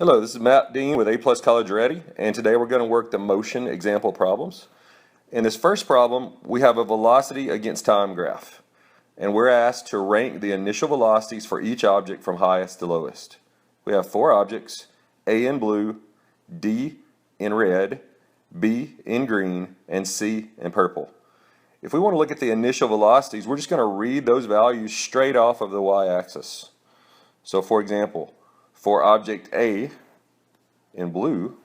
Hello, this is Matt Dean with A Plus College Ready, and today we're going to work the motion example problems. In this first problem, we have a velocity against time graph, and we're asked to rank the initial velocities for each object from highest to lowest. We have four objects, A in blue, D in red, B in green, and C in purple. If we want to look at the initial velocities, we're just going to read those values straight off of the y-axis. So for example, for object A in blue,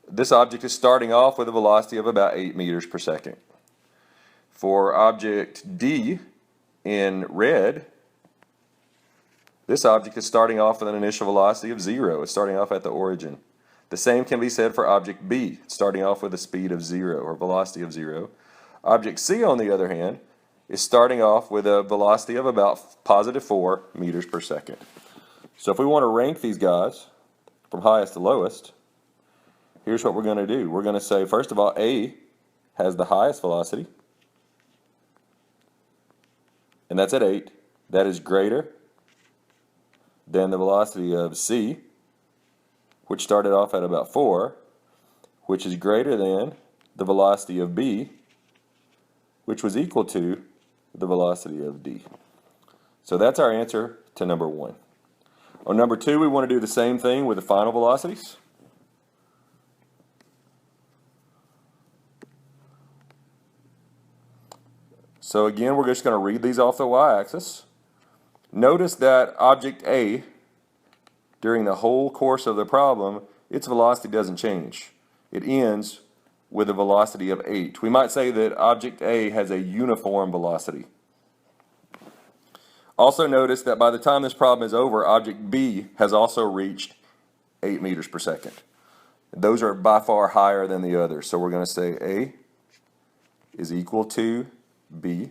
this object is starting off with a velocity of about 8 meters per second. For object D in red, this object is starting off with an initial velocity of 0. It's starting off at the origin. The same can be said for object B, starting off with a speed of 0 or velocity of 0. Object C, on the other hand, is starting off with a velocity of about positive 4 meters per second. So if we want to rank these guys from highest to lowest, here's what we're going to do. We're going to say, first of all, A has the highest velocity, and that's at 8. That is greater than the velocity of C, which started off at about 4, which is greater than the velocity of B, which was equal to the velocity of D. So that's our answer to number 1. On number 2, we want to do the same thing with the final velocities. So again, we're just going to read these off the y-axis. Notice that object A, during the whole course of the problem, its velocity doesn't change. It ends with a velocity of 8. We might say that object A has a uniform velocity. Also notice that by the time this problem is over, object B has also reached 8 meters per second. Those are by far higher than the others. So we're going to say A is equal to B,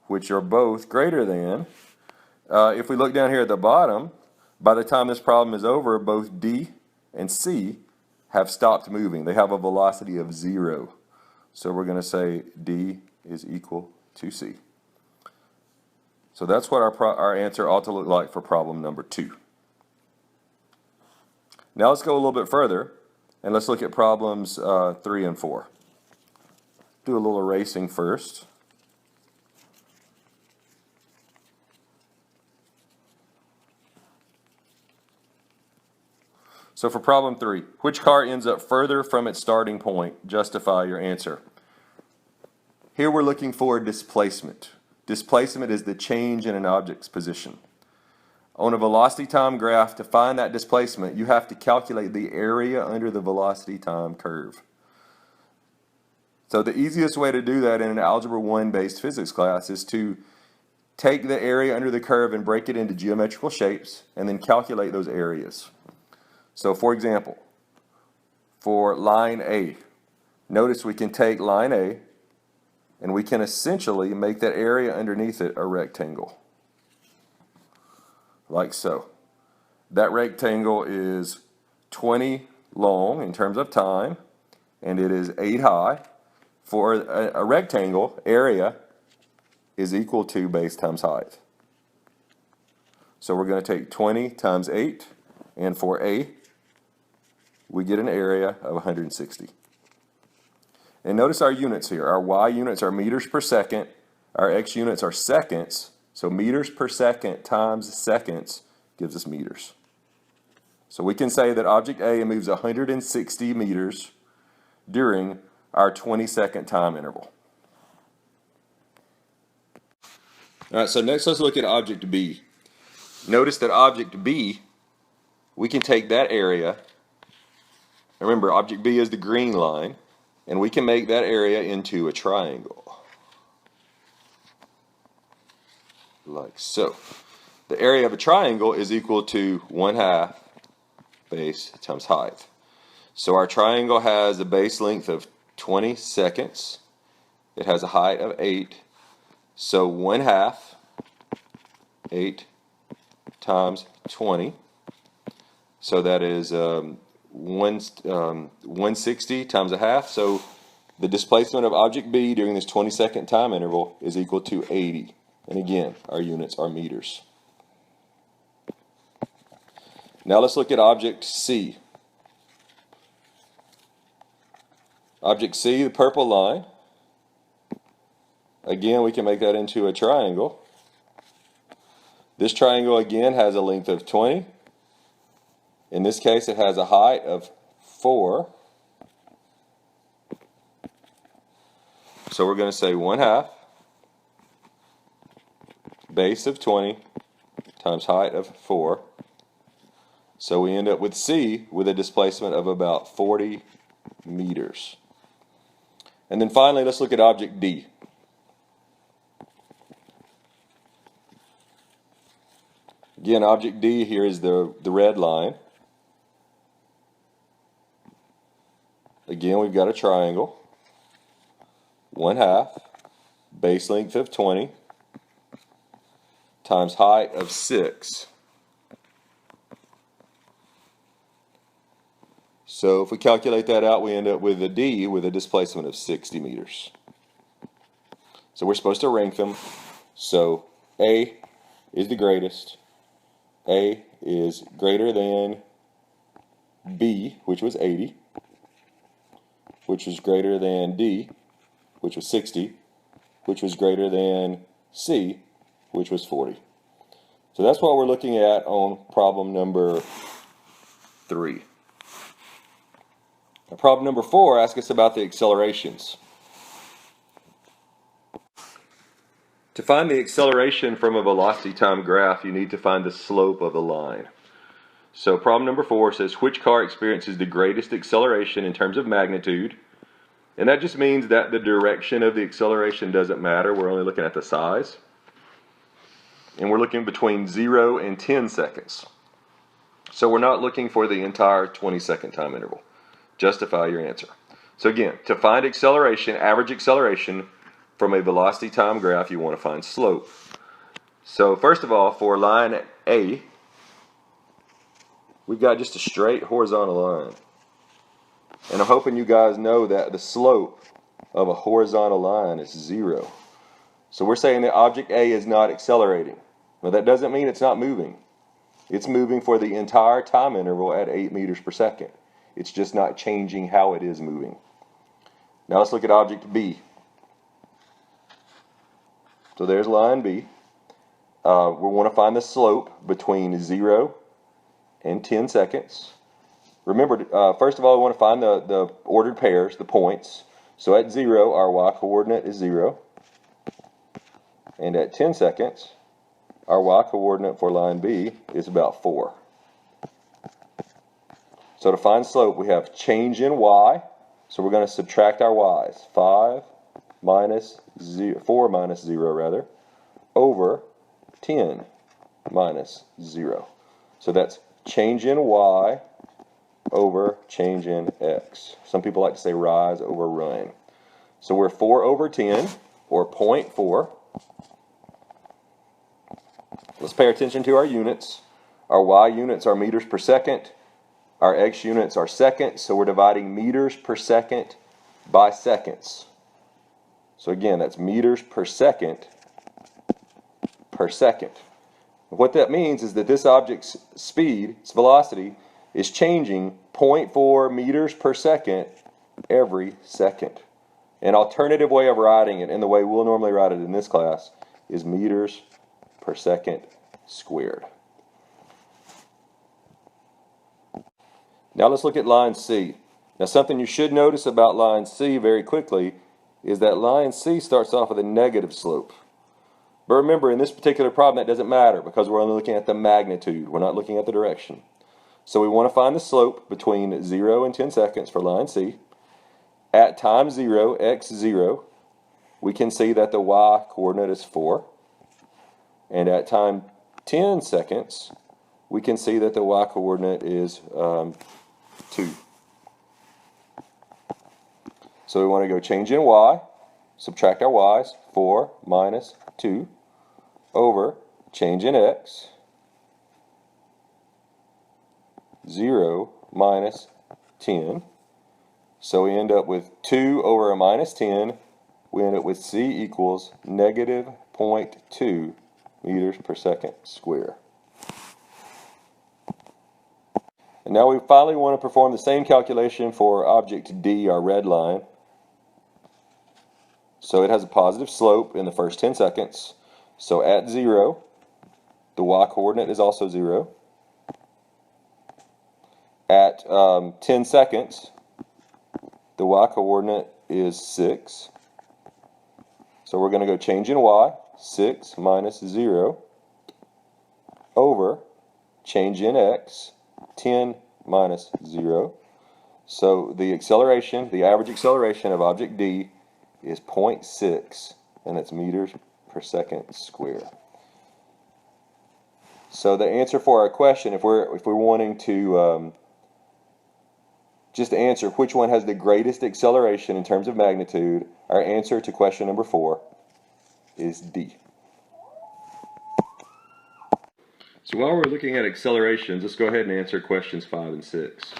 which are both greater than. If we look down here at the bottom, by the time this problem is over, both D and C have stopped moving. They have a velocity of 0. So we're going to say D is equal to C. So that's what our answer ought to look like for problem number 2. Now let's go a little bit further, and let's look at problems 3 and 4. Do a little erasing first. So for problem 3, which car ends up further from its starting point? Justify your answer. Here we're looking for displacement. Displacement is the change in an object's position. On a velocity time graph, to find that displacement, you have to calculate the area under the velocity time curve. So the easiest way to do that in an Algebra 1 based physics class is to take the area under the curve and break it into geometrical shapes and then calculate those areas. So for example, for line A, notice we can take line A and we can essentially make that area underneath it a rectangle. Like so. That rectangle is 20 long in terms of time, and it is 8 high. For a rectangle, area is equal to base times height. So we're going to take 20 times 8, and for A, we get an area of 160. And notice our units here. Our Y units are meters per second. Our X units are seconds. So meters per second times seconds gives us meters. So we can say that object A moves 160 meters during our 20-second time interval. All right, so next let's look at object B. Notice that object B, we can take that area. Remember, object B is the green line, and we can make that area into a triangle. Like so. The area of a triangle is equal to 1/2 base times height. So our triangle has a base length of 20 seconds. It has a height of 8. So 1/2, 8 times 20. So that is 160 times 1/2. So the displacement of object B during this 20-second time interval is equal to 80. And again, our units are meters. Now let's look at object C. Object C, the purple line. Again, we can make that into a triangle. This triangle again has a length of 20. In this case, it has a height of 4. So we're going to say 1/2 base of 20 times height of 4. So we end up with C with a displacement of about 40 meters. And then finally, let's look at object D. Again, object D here is the red line. Again, we've got a triangle. 1/2 base length of 20 times height of 6. So if we calculate that out, we end up with a D with a displacement of 60 meters. So we're supposed to rank them. So A is the greatest. A is greater than B, which was 80, which was greater than D, which was 60, which was greater than C, which was 40. So that's what we're looking at on problem number 3. Now, problem number 4 asks us about the accelerations. To find the acceleration from a velocity time graph, you need to find the slope of the line. So problem number 4 says, which car experiences the greatest acceleration in terms of magnitude? And that just means that the direction of the acceleration doesn't matter. We're only looking at the size. And we're looking between 0 and 10 seconds. So we're not looking for the entire 20-second time interval. Justify your answer. So again, to find acceleration, average acceleration from a velocity time graph, you want to find slope. So first of all, for line A, we've got just a straight horizontal line. And I'm hoping you guys know that the slope of a horizontal line is 0. So we're saying that object A is not accelerating. Now that doesn't mean it's not moving. It's moving for the entire time interval at 8 meters per second. It's just not changing how it is moving. Now let's look at object B. So there's line B. We want to find the slope between 0 and 10 seconds. Remember, first of all, we want to find the ordered pairs, the points. So at 0, our y-coordinate is 0. And at 10 seconds, our y-coordinate for line B is about 4. So to find slope, we have change in y. So we're going to subtract our y's. 4 minus 0 rather, over 10 minus 0. So that's change in y over change in x. Some people like to say rise over run. So we're 4 over 10, or 0.4. Let's pay attention to our units. Our y units are meters per second. Our x units are seconds, so we're dividing meters per second by seconds. So again, that's meters per second per second. What that means is that this object's speed, its velocity, is changing 0.4 meters per second every second. An alternative way of writing it, and the way we'll normally write it in this class, is meters per second squared. Now let's look at line C. Now something you should notice about line C very quickly is that line C starts off with a negative slope. But remember, in this particular problem, that doesn't matter because we're only looking at the magnitude. We're not looking at the direction. So we want to find the slope between 0 and 10 seconds for line C. At time 0, x 0, we can see that the y-coordinate is 4. And at time 10 seconds, we can see that the y-coordinate is 2. So we want to go change in y, subtract our y's, 4 minus 2, over change in x, 0 minus 10. So we end up with 2 over a minus 10 we end up with c equals negative 0.2 meters per second square. And now we finally want to perform the same calculation for object D, our red line. So it has a positive slope in the first 10 seconds. So at 0, the y-coordinate is also 0. At 10 seconds, the y-coordinate is 6. So we're going to go change in y, 6 minus 0, over change in x, 10 minus 0. So the acceleration, the average acceleration of object D is 0.6, and it's meters per second square. So the answer for our question, if we're wanting to just answer which one has the greatest acceleration in terms of magnitude, our answer to question number 4 is D. So while we're looking at accelerations, let's go ahead and answer questions 5 and 6.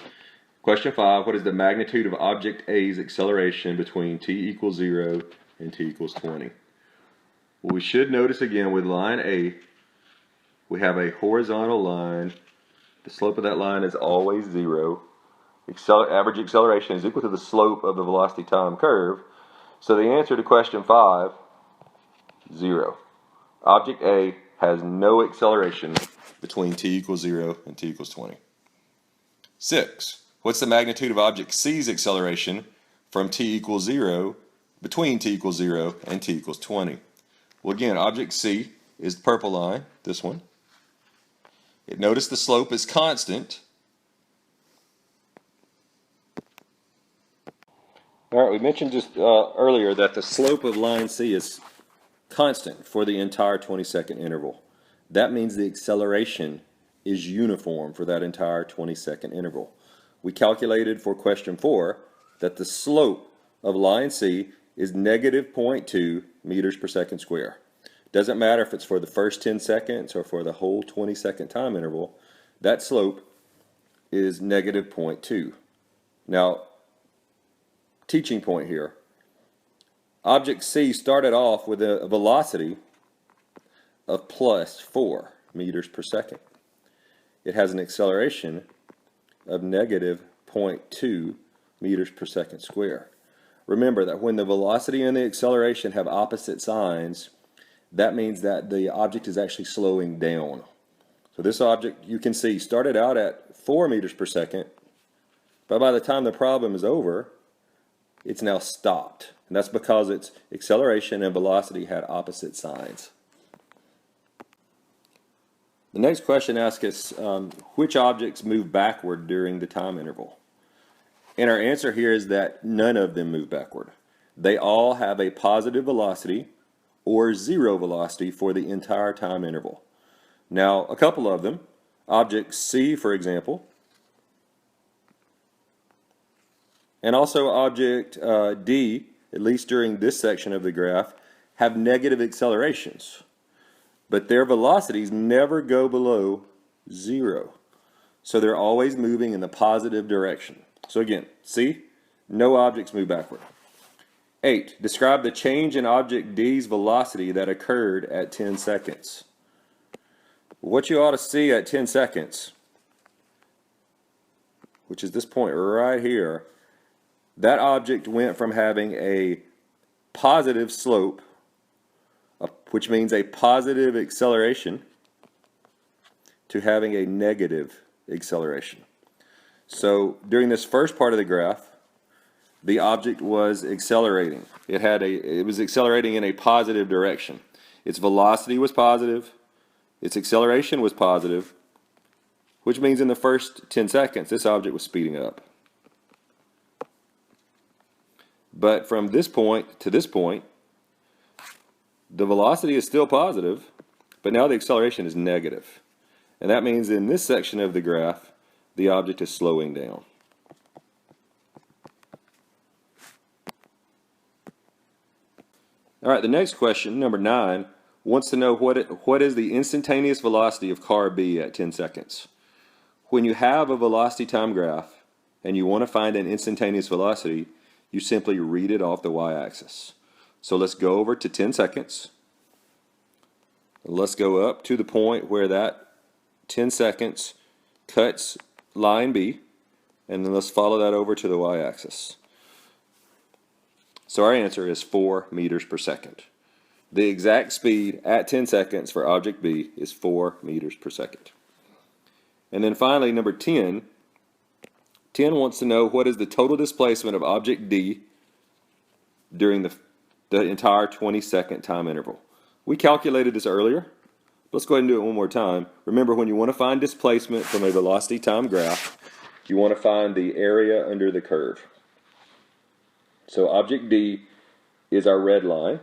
Question 5, what is the magnitude of object A's acceleration between t equals 0 and t equals 20? Well, we should notice again with line A, we have a horizontal line. The slope of that line is always 0. Average acceleration is equal to the slope of the velocity time curve. So the answer to question 5, 0. Object A has no acceleration between t equals 0 and t equals 20. 6. What's the magnitude of object C's acceleration from t equals 0, between t equals 0 and t equals 20? Well, again, object C is the purple line, this one. Notice the slope is constant. All right, we mentioned just earlier that the slope of line C is constant for the entire 20-second interval. That means the acceleration is uniform for that entire 20-second interval. We calculated for question 4 that the slope of line C is negative 0.2 meters per second square. Doesn't matter if it's for the first 10 seconds or for the whole 20-second time interval, that slope is negative 0.2. Now, teaching point here. Object C started off with a velocity of plus 4 meters per second. It has an acceleration of negative 0.2 meters per second square. Remember that when the velocity and the acceleration have opposite signs, that means that the object is actually slowing down. So this object, you can see, started out at 4 meters per second, but by the time the problem is over, it's now stopped. And that's because its acceleration and velocity had opposite signs. The next question asks us which objects move backward during the time interval. And our answer here is that none of them move backward. They all have a positive velocity or 0 velocity for the entire time interval. Now, a couple of them, object C, for example, and also object D, at least during this section of the graph, have negative accelerations. But their velocities never go below 0. So they're always moving in the positive direction. So again, C, no objects move backward. 8. Describe the change in object D's velocity that occurred at 10 seconds. What you ought to see at 10 seconds, which is this point right here, that object went from having a positive slope, which means a positive acceleration, to having a negative acceleration. So during this first part of the graph, the object was accelerating. It was accelerating in a positive direction. Its velocity was positive, its acceleration was positive, which means in the first 10 seconds this object was speeding up. But from this point to this point, the velocity is still positive, but now the acceleration is negative. And that means in this section of the graph, the object is slowing down. All right, the next question, number 9, wants to know what is the instantaneous velocity of car B at 10 seconds. When you have a velocity time graph and you want to find an instantaneous velocity, you simply read it off the y-axis. So let's go over to 10 seconds. Let's go up to the point where that 10 seconds cuts line B, and then let's follow that over to the y-axis. So our answer is 4 meters per second. The exact speed at 10 seconds for object B is 4 meters per second. And then finally, number 10. 10 wants to know what is the total displacement of object D during the entire 20-second time interval. We calculated this earlier. Let's go ahead and do it one more time. Remember, when you want to find displacement from a velocity time graph, you want to find the area under the curve. So object D is our red line.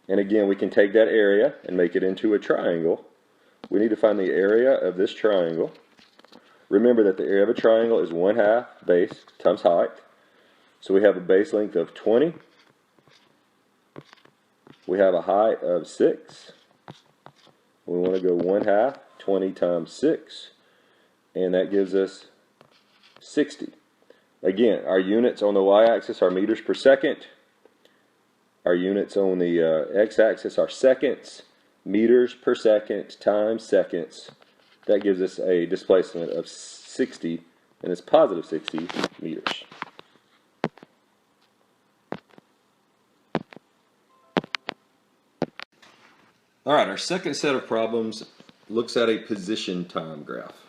And again, we can take that area and make it into a triangle. We need to find the area of this triangle. Remember that the area of a triangle is 1/2 base times height. So we have a base length of 20. We have a height of 6. We want to go 1/2, 20 times 6, and that gives us 60. Again, our units on the y-axis are meters per second. Our units on the x-axis are seconds. Meters per second times seconds. That gives us a displacement of 60, and it's positive 60 meters. All right, our second set of problems looks at a position time graph.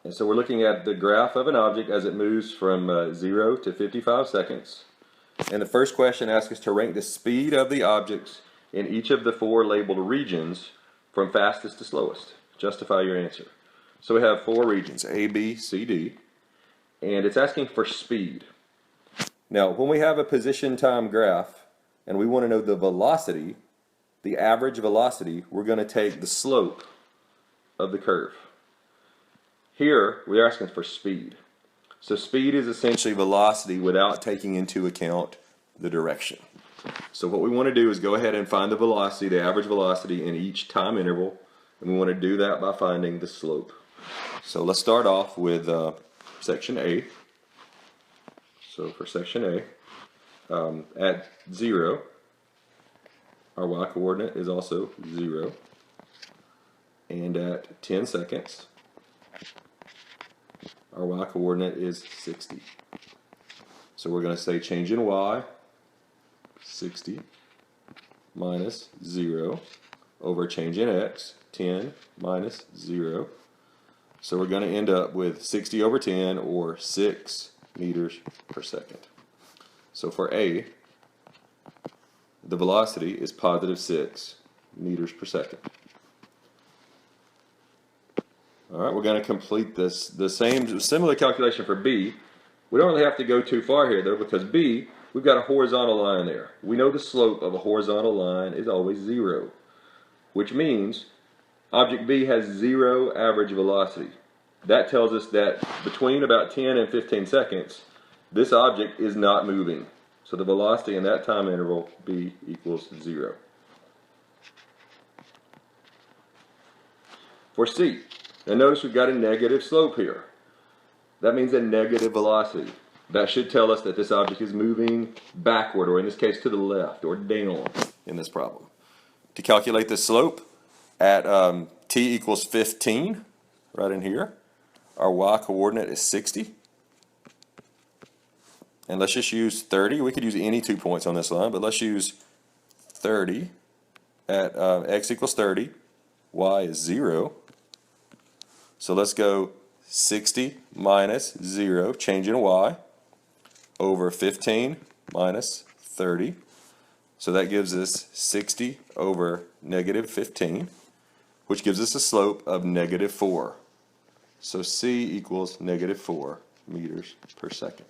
And so we're looking at the graph of an object as it moves from 0 to 55 seconds. And the first question asks us to rank the speed of the objects in each of the 4 labeled regions from fastest to slowest. Justify your answer. So we have 4 regions, A, B, C, D, and it's asking for speed. Now, when we have a position time graph and we want to know the velocity, the average velocity, we're going to take the slope of the curve. Here, we're asking for speed. So speed is essentially velocity without taking into account the direction. So what we want to do is go ahead and find the velocity, the average velocity in each time interval, and we want to do that by finding the slope. So let's start off with section A. So for section A, at 0, our y-coordinate is also 0. And at 10 seconds, our y-coordinate is 60. So we're going to say change in y, 60, minus 0, over change in x, 10 minus 0. So we're going to end up with 60 over 10, or 6 meters per second. So for A, the velocity is positive 6 meters per second. All right, we're going to complete this similar calculation for B. We don't really have to go too far here though, because B, we've got a horizontal line there. We know the slope of a horizontal line is always 0, which means object B has 0 average velocity. That tells us that between about 10 and 15 seconds, this object is not moving. So the velocity in that time interval, B, equals 0. For C, now notice we've got a negative slope here. That means a negative velocity. That should tell us that this object is moving backward, or in this case to the left, or down in this problem. To calculate the slope at t equals 15, right in here, our y-coordinate is 60. And let's just use 30. We could use any 2 points on this line, but let's use 30 at x equals 30, y is 0. So let's go 60 minus 0, change in y, over 15 minus 30. So that gives us 60 over negative 15, which gives us a slope of negative 4. So C equals negative 4 meters per second.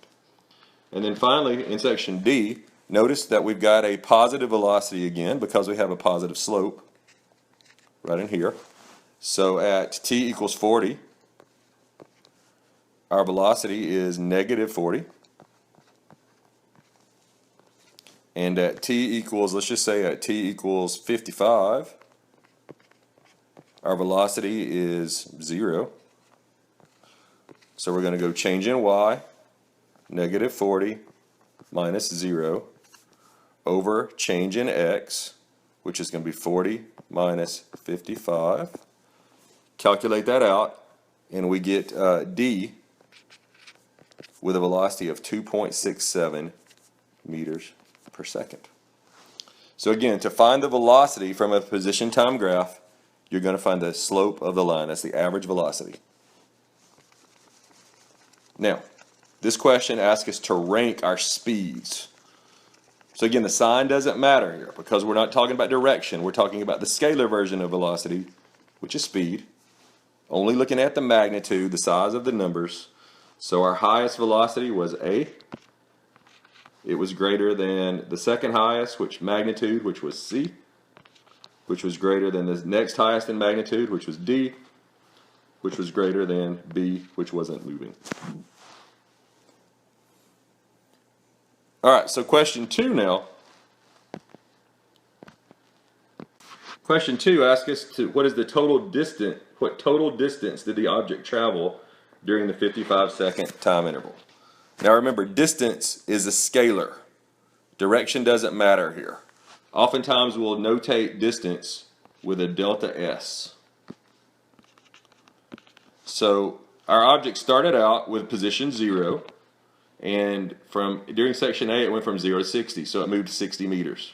And then finally, in section D, notice that we've got a positive velocity again because we have a positive slope right in here. So at t equals 40, our velocity is negative 40. And at t equals, let's just say at t equals 55, our velocity is 0. So we're going to go change in y, negative 40, minus 0 over change in x, which is going to be 40 minus 55. Calculate that out, and we get d with a velocity of 2.67 meters per second. So again, to find the velocity from a position time graph, you're going to find the slope of the line. That's the average velocity. Now, this question asks us to rank our speeds. So again, the sign doesn't matter here because we're not talking about direction. We're talking about the scalar version of velocity, which is speed. Only looking at the magnitude, the size of the numbers. So our highest velocity was A. It was greater than the second highest, which was C, which was greater than the next highest in magnitude, which was D, which was greater than B, which wasn't moving. All right, so question 2 now. Question 2 asks us what total distance did the object travel during the 55-second time interval? Now remember, distance is a scalar. Direction doesn't matter here. Oftentimes we'll notate distance with a delta S. So our object started out with position 0, and during section A it went from 0 to 60, so it moved 60 meters.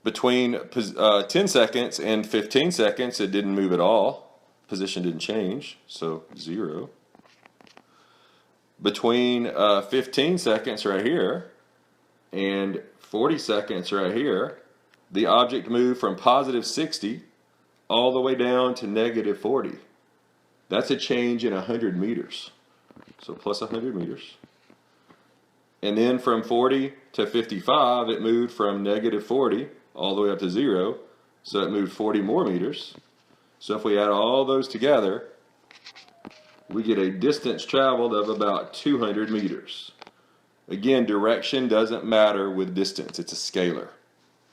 Between 10 seconds and 15 seconds it didn't move at all. Position didn't change, so 0. Between 15 seconds right here and 40 seconds right here, the object moved from positive 60 all the way down to negative 40. That's a change in 100 meters. So plus 100 meters. And then from 40 to 55, it moved from negative 40 all the way up to 0. So it moved 40 more meters. So if we add all those together, we get a distance traveled of about 200 meters. Again, direction doesn't matter with distance. It's a scalar.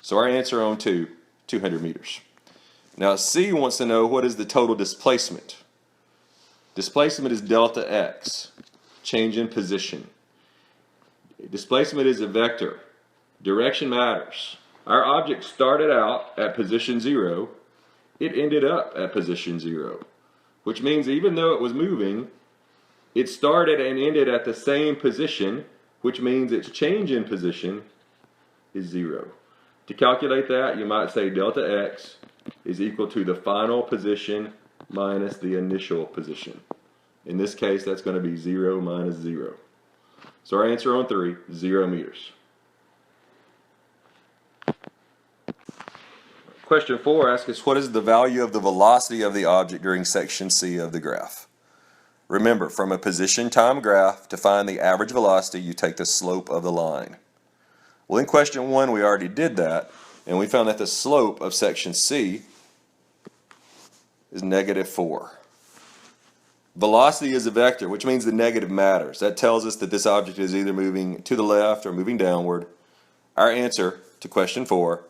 So our answer on 2, 200 meters. Now C wants to know what is the total displacement. Displacement is delta x, change in position. Displacement is a vector. Direction matters. Our object started out at position 0. It ended up at position 0, which means even though it was moving, it started and ended at the same position, which means its change in position is 0. To calculate that, you might say delta x is equal to the final position minus the initial position. In this case, that's going to be 0 minus 0. So our answer on 3, 0 meters. Question 4 asks us, what is the value of the velocity of the object during section C of the graph? Remember, from a position time graph, to find the average velocity, you take the slope of the line. Well, in question 1, we already did that, and we found that the slope of section C is negative 4. Velocity is a vector, which means the negative matters. That tells us that this object is either moving to the left or moving downward. Our answer to question 4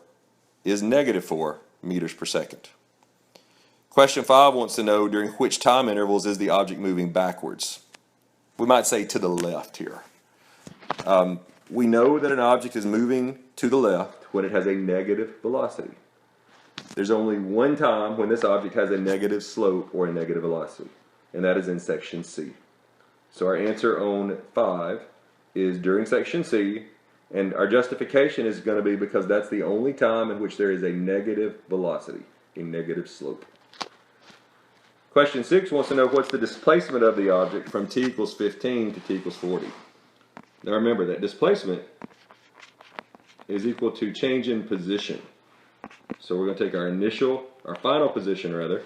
is negative 4 meters per second. Question 5 wants to know during which time intervals is the object moving backwards. We might say to the left here. We know that an object is moving to the left when it has a negative velocity. There's only one time when this object has a negative slope or a negative velocity, and that is in section C. So our answer on 5 is during section C, and our justification is going to be because that's the only time in which there is a negative velocity, a negative slope. Question 6 wants to know what's the displacement of the object from t equals 15 to t equals 40. Now remember that displacement is equal to change in position. So we're going to take our final position rather.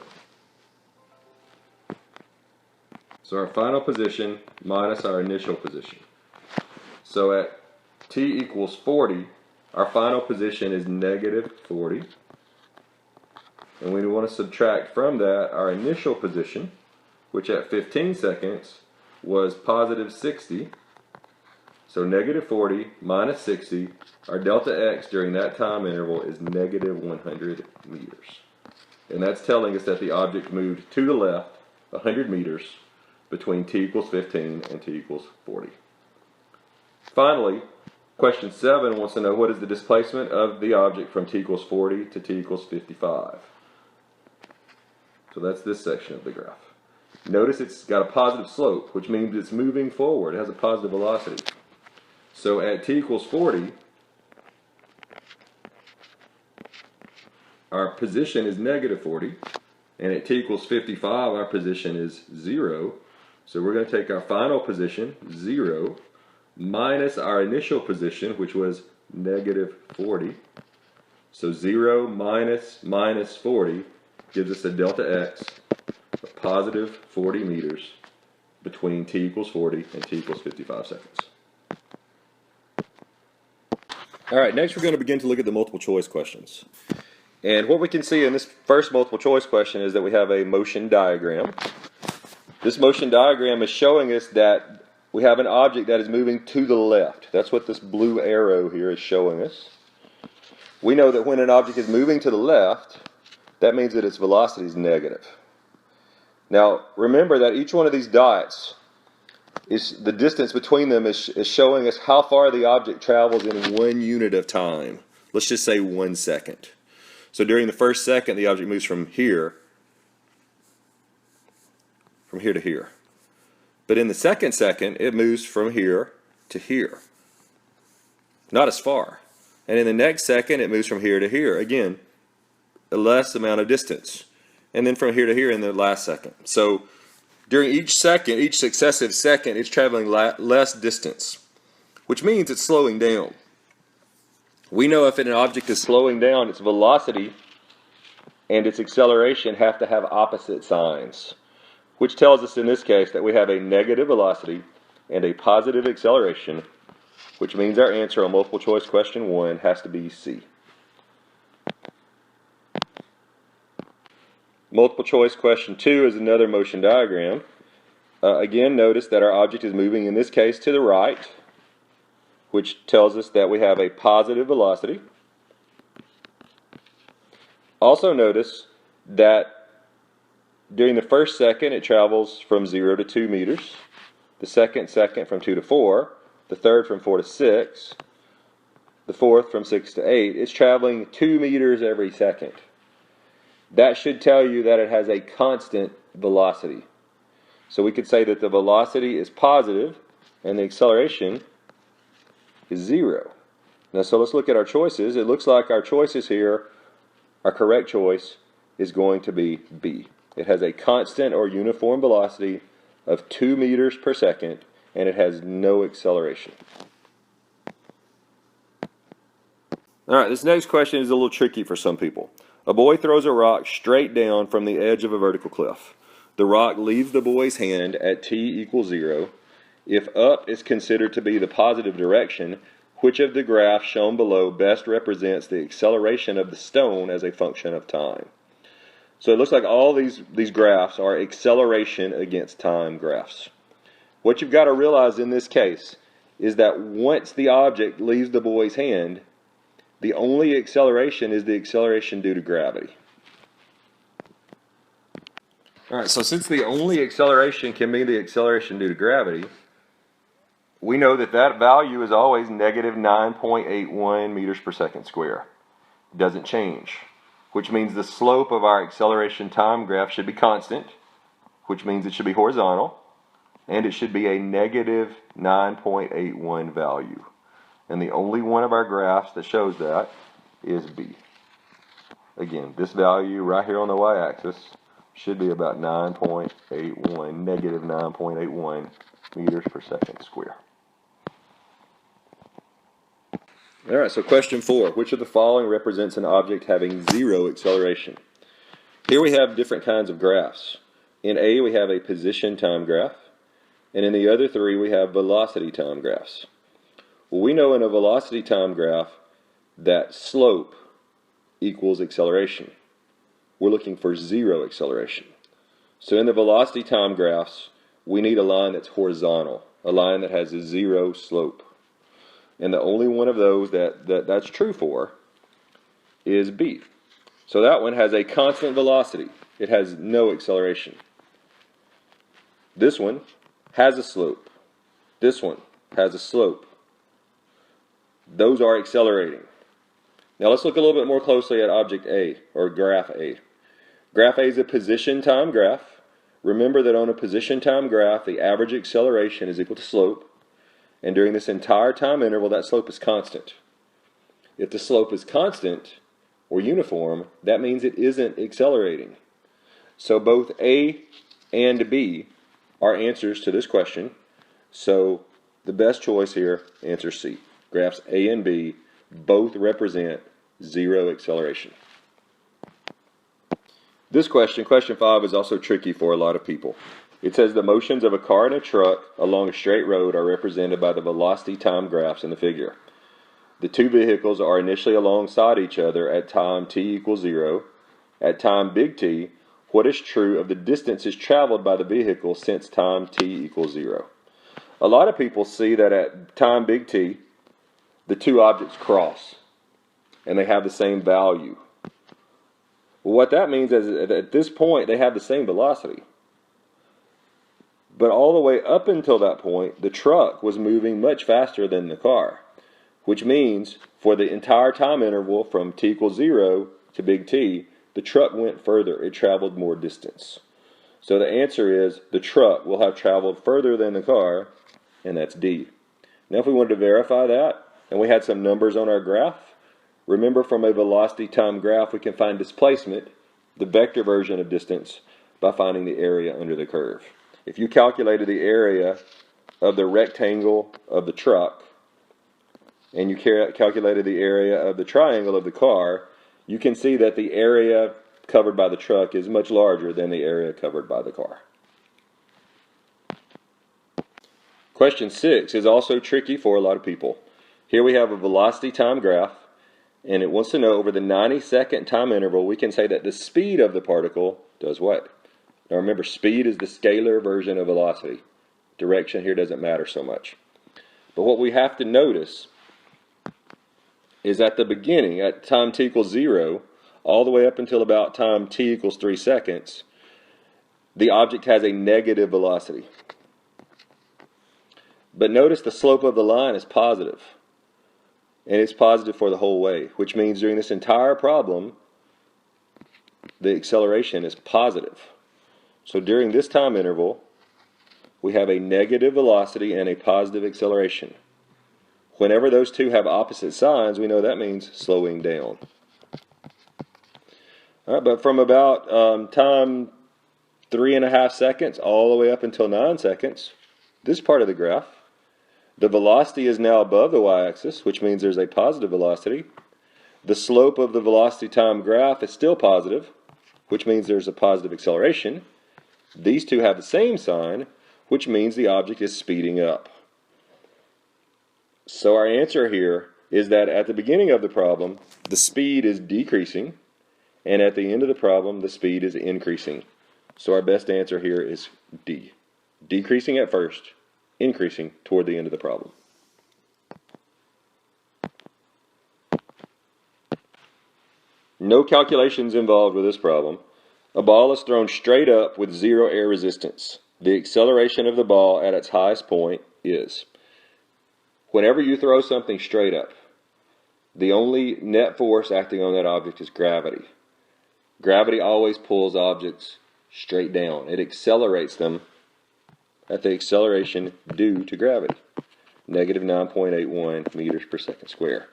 So our final position minus our initial position. So at t equals 40, our final position is negative 40. And we want to subtract from that our initial position, which at 15 seconds was positive 60. So negative 40 minus 60, our delta x during that time interval is negative 100 meters. And that's telling us that the object moved to the left 100 meters between t equals 15 and t equals 40. Finally, question 7 wants to know what is the displacement of the object from t equals 40 to t equals 55. So that's this section of the graph. Notice it's got a positive slope, which means it's moving forward. It has a positive velocity. So at t equals 40, our position is negative 40, and at t equals 55, our position is 0. So we're going to take our final position, 0, minus our initial position, which was negative 40. So 0 minus 40 gives us a delta x of positive 40 meters between t equals 40 and t equals 55 seconds. All right, next we're going to begin to look at the multiple choice questions. And what we can see in this first multiple choice question is that we have a motion diagram. This motion diagram is showing us that we have an object that is moving to the left. That's what this blue arrow here is showing us. We know that when an object is moving to the left, that means that its velocity is negative. Now, remember that each one of these dots, the distance between them is showing us how far the object travels in 1 unit of time. Let's just say 1 second. So during the first second, the object moves from here to here. But in the second second, it moves from here to here. Not as far. And in the next second, it moves from here to here. Again, a less amount of distance. And then from here to here in the last second. So during each second, each successive second, it's traveling less distance, which means it's slowing down. We know if an object is slowing down, its velocity and its acceleration have to have opposite signs, which tells us in this case that we have a negative velocity and a positive acceleration, which means our answer on multiple choice question 1 has to be C. Multiple choice question 2 is another motion diagram. Again, notice that our object is moving in this case to the right, which tells us that we have a positive velocity. Also notice that during the first second it travels from 0 to 2 meters, the second from 2 to 4, the third from 4 to 6, the fourth from 6 to 8. It's traveling 2 meters every second. That should tell you that it has a constant velocity. So we could say that the velocity is positive and the acceleration is 0. Now, so let's look at our choices. It looks like our choices here, our correct choice is going to be B. It has a constant or uniform velocity of 2 meters per second, and it has no acceleration. All right, this next question is a little tricky for some people. A boy throws a rock straight down from the edge of a vertical cliff. The rock leaves the boy's hand at t equals 0. If up is considered to be the positive direction, which of the graphs shown below best represents the acceleration of the stone as a function of time? So it looks like all these graphs are acceleration against time graphs. What you've got to realize in this case is that once the object leaves the boy's hand, the only acceleration is the acceleration due to gravity. All right, so since the only acceleration can be the acceleration due to gravity, we know that that value is always negative 9.81 meters per second square. It doesn't change, which means the slope of our acceleration time graph should be constant, which means it should be horizontal, and it should be a negative 9.81 value. And the only one of our graphs that shows that is B. Again, this value right here on the y-axis should be about 9.81, negative 9.81 meters per second square. All right, so question 4. Which of the following represents an object having 0 acceleration? Here we have different kinds of graphs. In A, we have a position time graph, and in the other 3, we have velocity time graphs. Well, we know in a velocity time graph that slope equals acceleration. We're looking for 0 acceleration. So in the velocity time graphs, we need a line that's horizontal, a line that has a 0 slope. And the only one of those that's true for is B. So that one has a constant velocity. It has no acceleration. This one has a slope. This one has a slope. Those are accelerating. Now let's look a little bit more closely at object A, or graph A. Graph A is a position time graph. Remember that on a position time graph, the average acceleration is equal to slope. And during this entire time interval, that slope is constant. If the slope is constant or uniform, that means it isn't accelerating. So both A and B are answers to this question. So the best choice here, answer C. Graphs A and B both represent zero acceleration. This question, question 5, is also tricky for a lot of people. It says the motions of a car and a truck along a straight road are represented by the velocity time graphs in the figure. The two vehicles are initially alongside each other at time t equals 0. At time big T, what is true of the distances traveled by the vehicle since time t equals 0? A lot of people see that at time big T, the two objects cross, and they have the same value. Well, what that means is that at this point, they have the same velocity. But all the way up until that point, the truck was moving much faster than the car, which means for the entire time interval from t equals 0 to big T, the truck went further. It traveled more distance. So the answer is the truck will have traveled further than the car, and that's D. Now if we wanted to verify that, and we had some numbers on our graph, remember from a velocity time graph we can find displacement, the vector version of distance, by finding the area under the curve. If you calculated the area of the rectangle of the truck, and you calculated the area of the triangle of the car, you can see that the area covered by the truck is much larger than the area covered by the car. Question 6 is also tricky for a lot of people. Here we have a velocity time graph, and it wants to know over the 90-second time interval, we can say that the speed of the particle does what? Now remember, speed is the scalar version of velocity. Direction here doesn't matter so much. But what we have to notice is at the beginning, at time t equals 0, all the way up until about time t equals 3 seconds, the object has a negative velocity. But notice the slope of the line is positive. And it's positive for the whole way, which means during this entire problem, the acceleration is positive. So during this time interval, we have a negative velocity and a positive acceleration. Whenever those two have opposite signs, we know that means slowing down. All right, but from about time 3.5 seconds all the way up until 9 seconds, this part of the graph, the velocity is now above the y-axis, which means there's a positive velocity. The slope of the velocity time graph is still positive, which means there's a positive acceleration. These two have the same sign, which means the object is speeding up. So our answer here is that at the beginning of the problem, the speed is decreasing, and at the end of the problem, the speed is increasing. So our best answer here is D. Decreasing at first, increasing toward the end of the problem. No calculations involved with this problem. A ball is thrown straight up with zero air resistance. The acceleration of the ball at its highest point is. Whenever you throw something straight up, the only net force acting on that object is gravity. Gravity always pulls objects straight down. It accelerates them at the acceleration due to gravity, negative 9.81 meters per second square.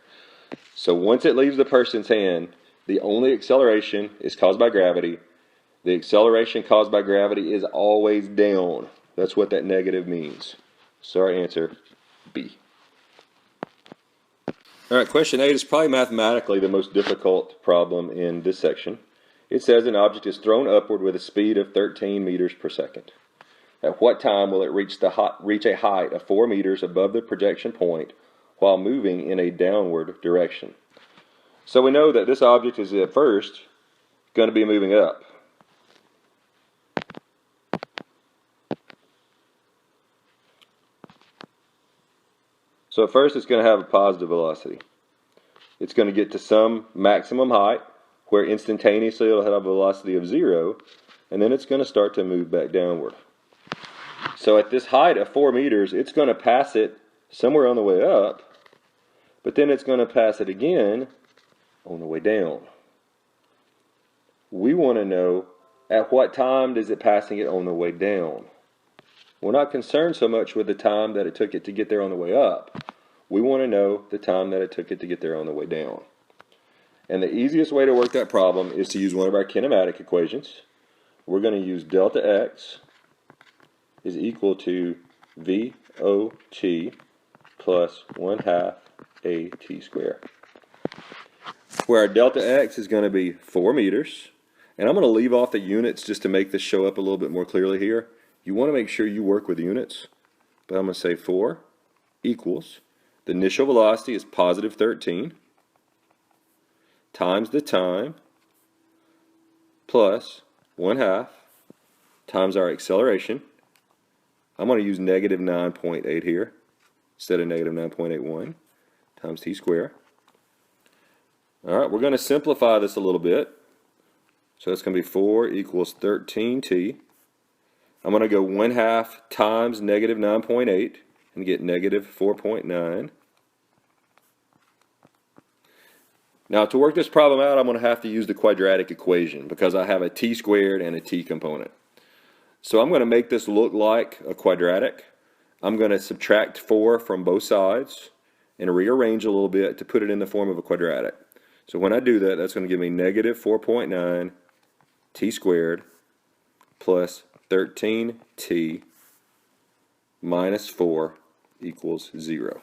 So once it leaves the person's hand, the only acceleration is caused by gravity. The acceleration caused by gravity is always down. That's what that negative means. So our answer, B. All right, question 8 is probably mathematically the most difficult problem in this section. It says an object is thrown upward with a speed of 13 meters per second. At what time will it reach a height of 4 meters above the projection point while moving in a downward direction? So we know that this object is at first going to be moving up. So at first it's going to have a positive velocity. It's going to get to some maximum height where instantaneously it'll have a velocity of 0, and then it's going to start to move back downward. So at this height of 4 meters, it's going to pass it somewhere on the way up, but then it's going to pass it again on the way down. We want to know at what time is it passing it on the way down. We're not concerned so much with the time that it took it to get there on the way up. We want to know the time that it took it to get there on the way down. And the easiest way to work that problem is to use one of our kinematic equations. We're going to use delta x is equal to VOT plus 1/2 AT squared. Where our delta x is going to be 4 meters. And I'm going to leave off the units just to make this show up a little bit more clearly here. You want to make sure you work with units. But I'm going to say 4 equals, the initial velocity is positive 13 times the time plus 1/2 times our acceleration. I'm going to use negative 9.8 here instead of negative 9.81 times t squared. All right, we're going to simplify this a little bit. So it's going to be 4 equals 13t. I'm going to go 1/2 times negative 9.8 and get negative 4.9. Now to work this problem out, I'm going to have to use the quadratic equation because I have a t squared and a t component. So I'm going to make this look like a quadratic. I'm going to subtract 4 from both sides and rearrange a little bit to put it in the form of a quadratic. So when I do that, that's going to give me negative 4.9 t squared plus 13t minus 4 equals 0.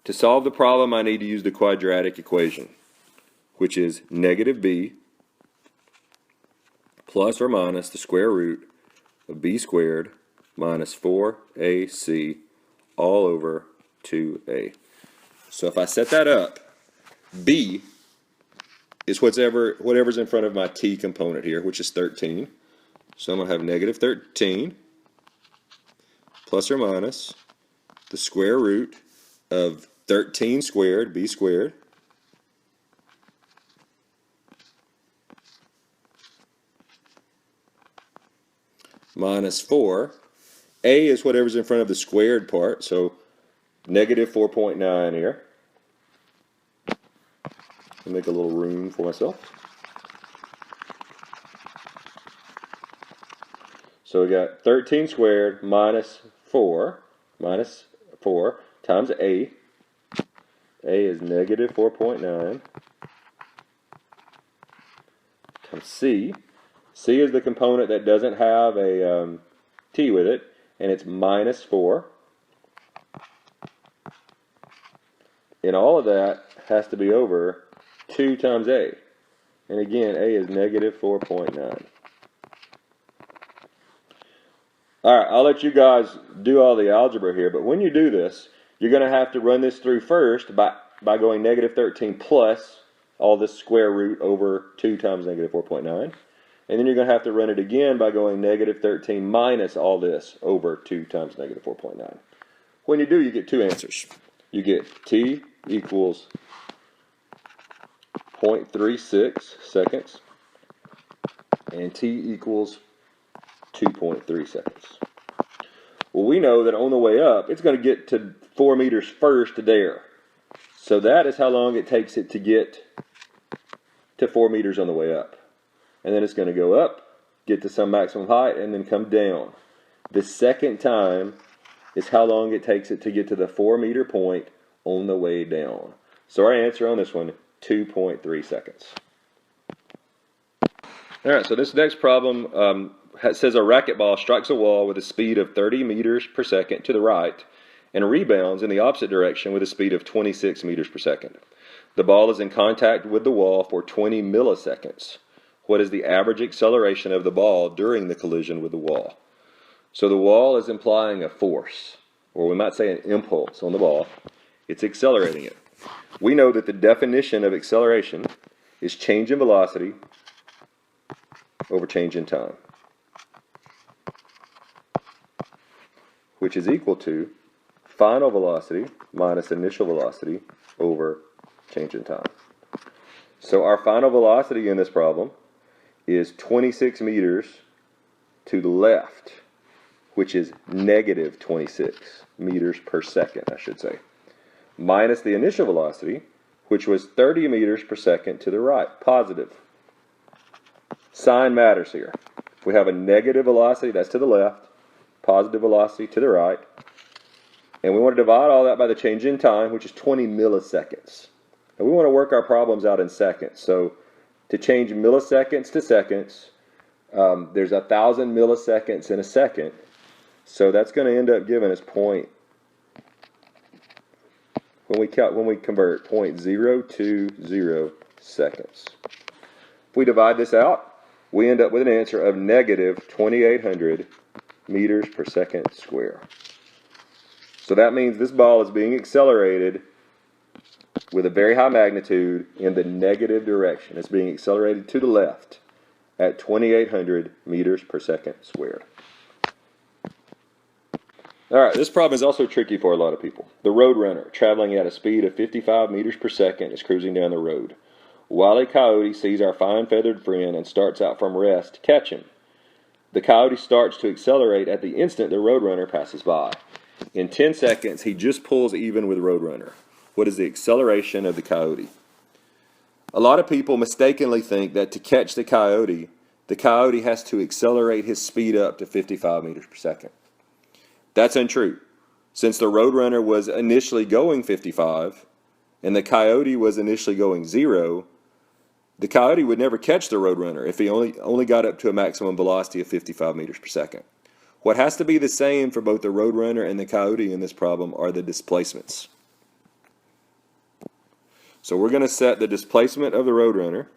To solve the problem, I need to use the quadratic equation, which is negative b plus or minus the square root of b squared minus 4ac all over 2a. So if I set that up, b is whatever's in front of my t component here, which is 13. So I'm going to have negative 13 plus or minus the square root of 13 squared, b squared, minus 4. A is whatever's in front of the squared part, so negative 4.9 here. I'll make a little room for myself. So we got 13 squared minus 4 times a. A is negative 4.9 times c. C is the component that doesn't have a t with it, and it's minus 4. And all of that has to be over 2 times a. And again, a is negative 4.9. Alright, I'll let you guys do all the algebra here, but when you do this, you're going to have to run this through first by going negative 13 plus all this square root over 2 times negative 4.9. And then you're going to have to run it again by going negative 13 minus all this over 2 times negative 4.9. When you do, you get two answers. You get t equals 0.36 seconds and t equals 2.3 seconds. Well, we know that on the way up, it's going to get to 4 meters first there. So that is how long it takes it to get to 4 meters on the way up. And then it's going to go up, get to some maximum height, and then come down. The second time is how long it takes it to get to the 4 meter point on the way down. So our answer on this one, 2.3 seconds. Alright, so this next problem says a racquetball strikes a wall with a speed of 30 meters per second to the right and rebounds in the opposite direction with a speed of 26 meters per second. The ball is in contact with the wall for 20 milliseconds. What is the average acceleration of the ball during the collision with the wall? So the wall is implying a force, or we might say an impulse on the ball. It's accelerating it. We know that the definition of acceleration is change in velocity over change in time, which is equal to final velocity minus initial velocity over change in time. So our final velocity in this problem is 26 meters to the left, which is negative 26 meters per second, I should say, minus the initial velocity, which was 30 meters per second to the right, positive. Sign matters here. If we have a negative velocity, that's to the left, positive velocity to the right, and we want to divide all that by the change in time, which is 20 milliseconds. And we want to work our problems out in seconds. So to change milliseconds to seconds, there's 1,000 milliseconds in a second. So that's going to end up giving us when we convert 0.020 seconds. If we divide this out, we end up with an answer of negative 2,800 meters per second square. So that means this ball is being accelerated with a very high magnitude in the negative direction. It's being accelerated to the left at 2,800 meters per second squared. All right, this problem is also tricky for a lot of people. The roadrunner, traveling at a speed of 55 meters per second, is cruising down the road. Wile E. Coyote sees our fine feathered friend and starts out from rest to catch him. The coyote starts to accelerate at the instant the roadrunner passes by. In 10 seconds, he just pulls even with roadrunner. What is the acceleration of the coyote? A lot of people mistakenly think that to catch the coyote has to accelerate his speed up to 55 meters per second. That's untrue. Since the roadrunner was initially going 55 and the coyote was initially going 0, the coyote would never catch the roadrunner if he only got up to a maximum velocity of 55 meters per second. What has to be the same for both the roadrunner and the coyote in this problem are the displacements. So we're going to set the displacement of the roadrunner.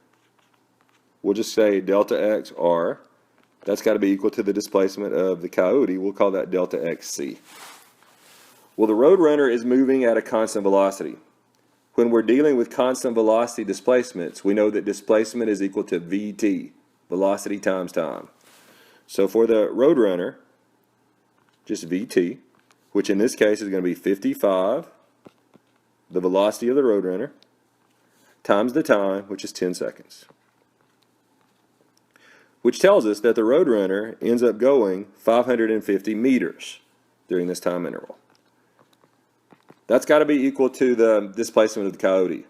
We'll just say delta x r. That's got to be equal to the displacement of the coyote. We'll call that delta xc. Well, the roadrunner is moving at a constant velocity. When we're dealing with constant velocity displacements, we know that displacement is equal to vt, velocity times time. So for the roadrunner, just vt, which in this case is going to be 55, the velocity of the roadrunner, times the time, which is 10 seconds. Which tells us that the roadrunner ends up going 550 meters during this time interval. That's got to be equal to the displacement of the coyote.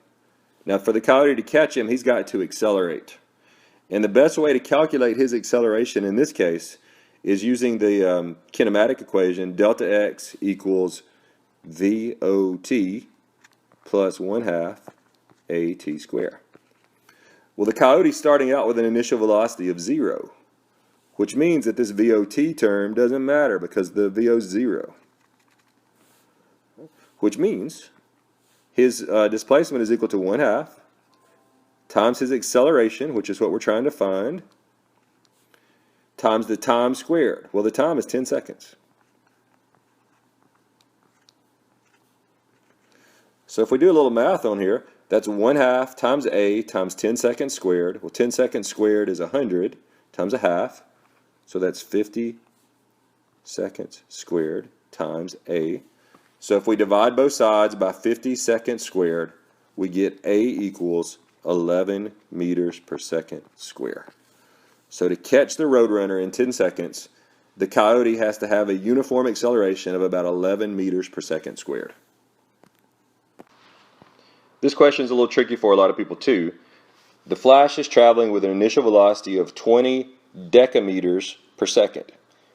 Now for the coyote to catch him, he's got to accelerate. And the best way to calculate his acceleration in this case is using the kinematic equation delta x equals VOT plus 1/2 AT squared. Well, the coyote's starting out with an initial velocity of 0, which means that this VOT term doesn't matter because the VO is 0. Which means his displacement is equal to 1/2 times his acceleration, which is what we're trying to find, times the time squared. Well, the time is 10 seconds. So if we do a little math on here, that's 1/2 times A times 10 seconds squared. Well, 10 seconds squared is 100 times 1/2. So that's 50 seconds squared times A. So if we divide both sides by 50 seconds squared, we get A equals 11 meters per second squared. So to catch the roadrunner in 10 seconds, the coyote has to have a uniform acceleration of about 11 meters per second squared. This question is a little tricky for a lot of people too. The flash is traveling with an initial velocity of 20 decameters per second.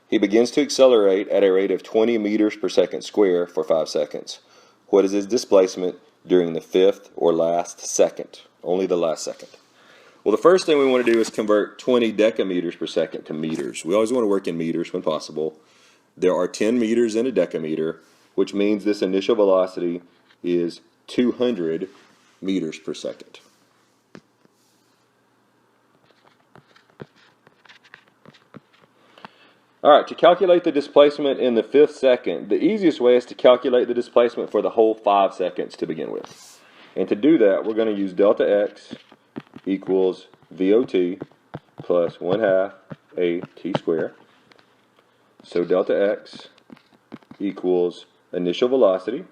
He begins to accelerate at a rate of 20 meters per second square for 5 seconds. What is his displacement during the 5th or last second? Only the last second. Well, the first thing we want to do is convert 20 decameters per second to meters. We always want to work in meters when possible. There are 10 meters in a decameter, which means this initial velocity is 200 meters per second. Alright, to calculate the displacement in the 5th second, the easiest way is to calculate the displacement for the whole 5 seconds to begin with. And to do that, we're going to use delta x equals VOT plus 1/2 AT squared. So delta x equals initial velocity.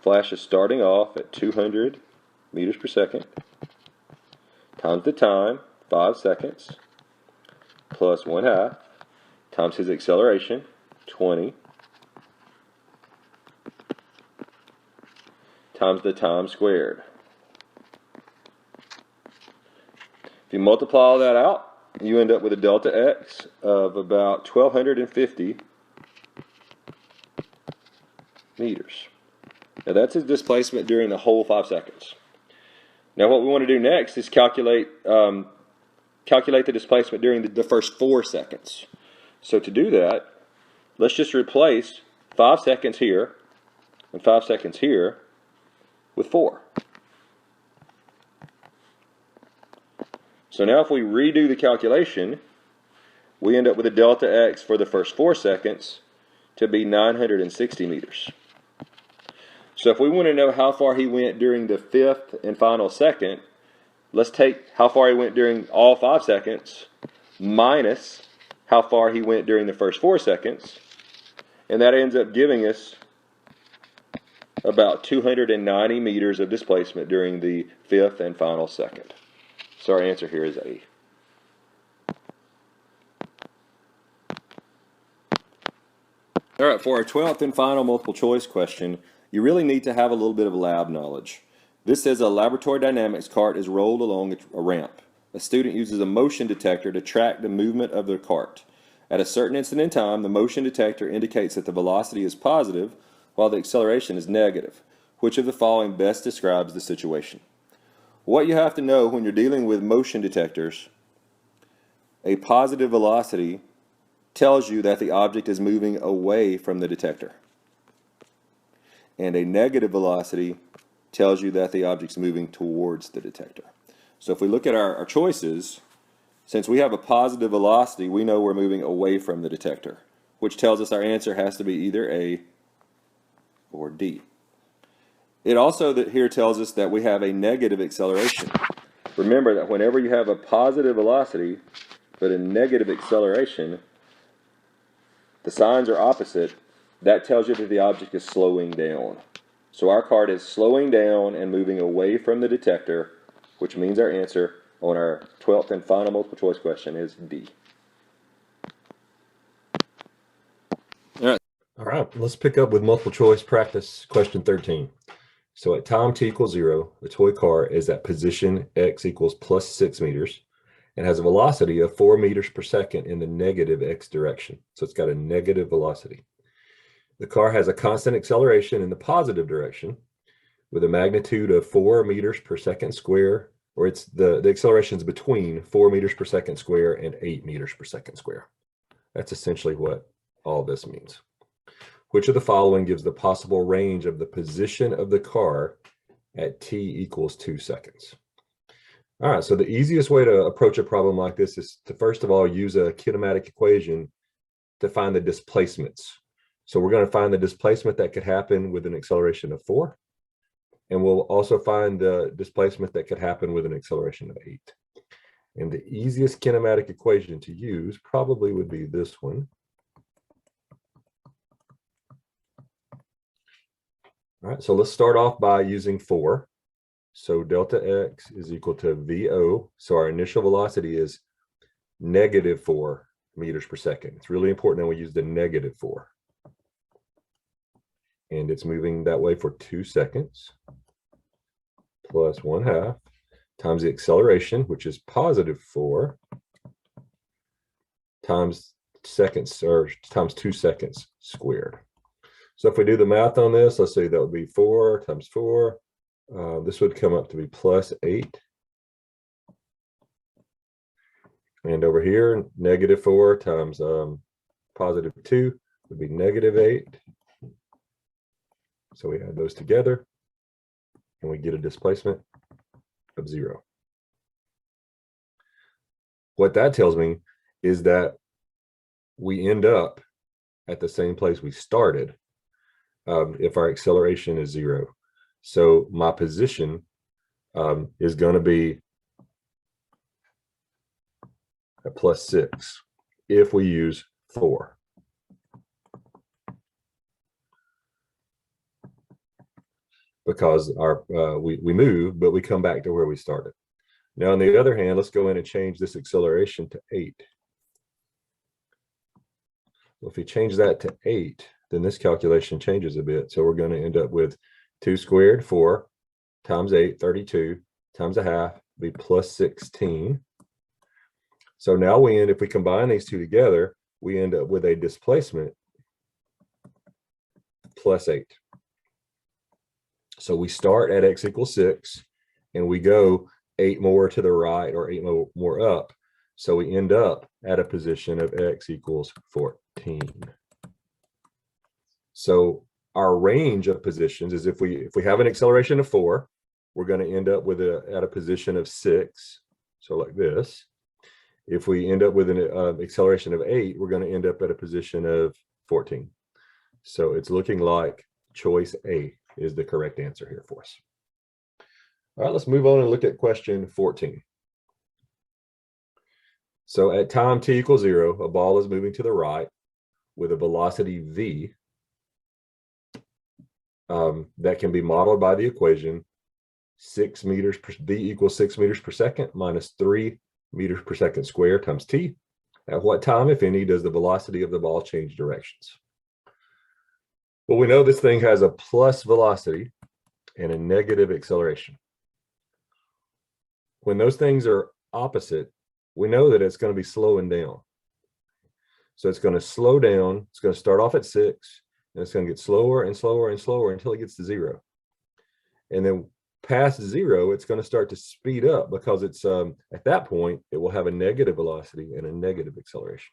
Flash is starting off at 200 meters per second times the time, 5 seconds, plus 1/2 times his acceleration, 20 times the time squared. If you multiply all that out, you end up with a delta x of about 1,250 meters. Now that's his displacement during the whole 5 seconds. Now what we want to do next is calculate the displacement during the first 4 seconds. So to do that, let's just replace 5 seconds here and 5 seconds here with 4. So now if we redo the calculation, we end up with a delta x for the first 4 seconds to be 960 meters. So if we want to know how far he went during the 5th and final second, let's take how far he went during all 5 seconds minus how far he went during the first 4 seconds, and that ends up giving us about 290 meters of displacement during the 5th and final second. So our answer here is A. All right, for our 12th and final multiple choice question, you really need to have a little bit of lab knowledge. This says a laboratory dynamics cart is rolled along a ramp. A student uses a motion detector to track the movement of their cart. At a certain instant in time, the motion detector indicates that the velocity is positive while the acceleration is negative. Which of the following best describes the situation? What you have to know when you're dealing with motion detectors, a positive velocity tells you that the object is moving away from the detector. And a negative velocity tells you that the object's moving towards the detector. So if we look at our choices, since we have a positive velocity, we know we're moving away from the detector, which tells us our answer has to be either A or D. It also here tells us that we have a negative acceleration. Remember that whenever you have a positive velocity but a negative acceleration, the signs are opposite. That tells you that the object is slowing down. So our cart is slowing down and moving away from the detector, which means our answer on our 12th and final multiple choice question is D. All right, let's pick up with multiple choice practice question 13. So at time t equals 0, the toy car is at position x equals plus 6 meters and has a velocity of 4 meters per second in the negative x direction. So it's got a negative velocity. The car has a constant acceleration in the positive direction with a magnitude of 4 meters per second square, or it's the acceleration is between 4 meters per second square and 8 meters per second square. That's essentially what all this means. Which of the following gives the possible range of the position of the car at t equals 2 seconds? All right, so the easiest way to approach a problem like this is to first of all use a kinematic equation to find the displacements. So we're going to find the displacement that could happen with an acceleration of 4, and we'll also find the displacement that could happen with an acceleration of 8. And the easiest kinematic equation to use probably would be this one. All right, so let's start off by using 4. So delta x is equal to VO. So our initial velocity is negative 4 meters per second. It's really important that we use the negative 4. And it's moving that way for 2 seconds plus 1/2 times the acceleration, which is positive 4, times seconds, or times 2 seconds squared. So if we do the math on this, let's say that would be 4 times 4. This would come up to be plus 8. And over here, negative 4 times positive 2 would be negative 8. So we add those together, and we get a displacement of 0. What that tells me is that we end up at the same place we started if our acceleration is 0. So my position is going to be at plus 6 if we use 4. Because we move, but we come back to where we started. Now, on the other hand, let's go in and change this acceleration to 8. Well, if we change that to 8, then this calculation changes a bit. So we're going to end up with 2 squared, 4, times 8, 32, times a half, be plus 16. So now if we combine these two together, we end up with a displacement plus 8. So we start at x equals 6, and we go 8 more to the right or 8 more up. So we end up at a position of x equals 14. So our range of positions is if we have an acceleration of 4, we're going to end up with at a position of 6. So like this. If we end up with an acceleration of 8, we're going to end up at a position of 14. So it's looking like choice A is the correct answer here for us. All right, let's move on and look at question 14. So at time t equals 0, a ball is moving to the right with a velocity v that can be modeled by the equation 6 meters per v equals 6 meters per second minus 3 meters per second squared times t. At what time, if any, does the velocity of the ball change directions? Well, we know this thing has a plus velocity and a negative acceleration. When those things are opposite, we know that it's going to be slowing down. So it's going to slow down. It's going to start off at 6, and it's going to get slower and slower and slower until it gets to 0. And then past 0, it's going to start to speed up because it's at that point, it will have a negative velocity and a negative acceleration.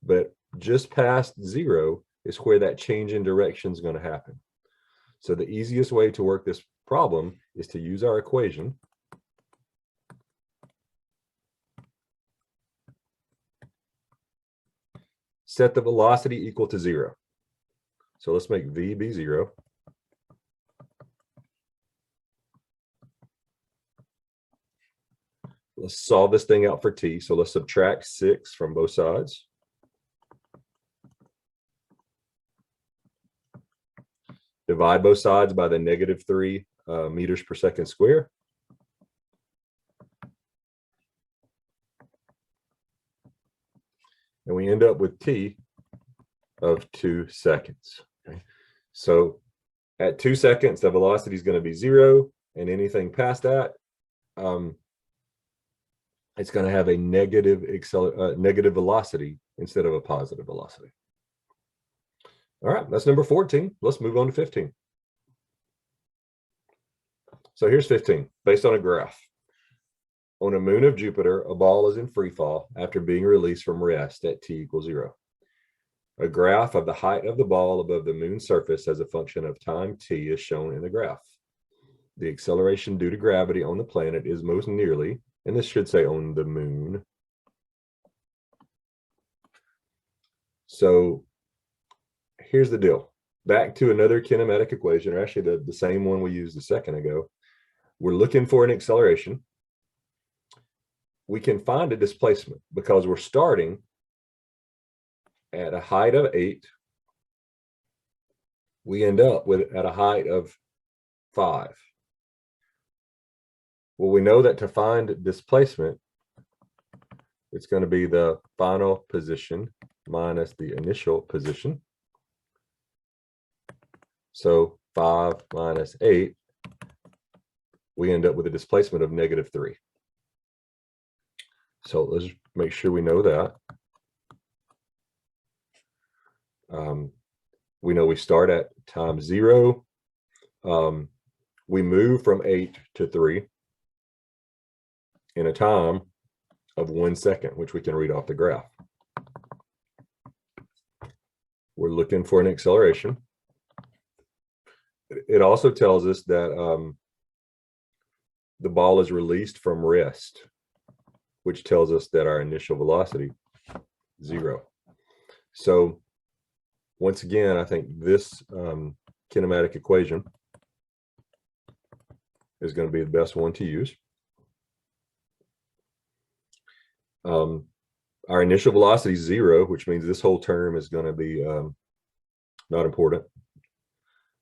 But just past 0 is where that change in direction is going to happen. So the easiest way to work this problem is to use our equation. Set the velocity equal to 0. So let's make v be 0. Let's solve this thing out for t. So let's subtract 6 from both sides. Divide both sides by the negative 3 meters per second square. And we end up with t of 2 seconds. Okay. So at 2 seconds, the velocity is going to be 0, and anything past that, it's going to have a negative velocity instead of a positive velocity. All right, that's number 14. Let's move on to 15. So here's 15, based on a graph. On a moon of Jupiter, a ball is in free fall after being released from rest at t equals 0. A graph of the height of the ball above the moon's surface as a function of time t is shown in the graph. The acceleration due to gravity on the planet is most nearly, and this should say on the moon. So here's the deal. Back to another kinematic equation, or actually the same one we used a second ago. We're looking for an acceleration. We can find a displacement because we're starting at a height of 8. We end up at a height of 5. Well, we know that to find displacement, it's going to be the final position minus the initial position. So 5 minus 8, we end up with a displacement of negative 3. So let's make sure we know that. We know we start at time 0. We move from 8 to 3 in a time of 1 second, which we can read off the graph. We're looking for an acceleration. It also tells us that the ball is released from rest, which tells us that our initial velocity, 0. So once again, I think this kinematic equation is going to be the best one to use. Our initial velocity is 0, which means this whole term is going to be not important.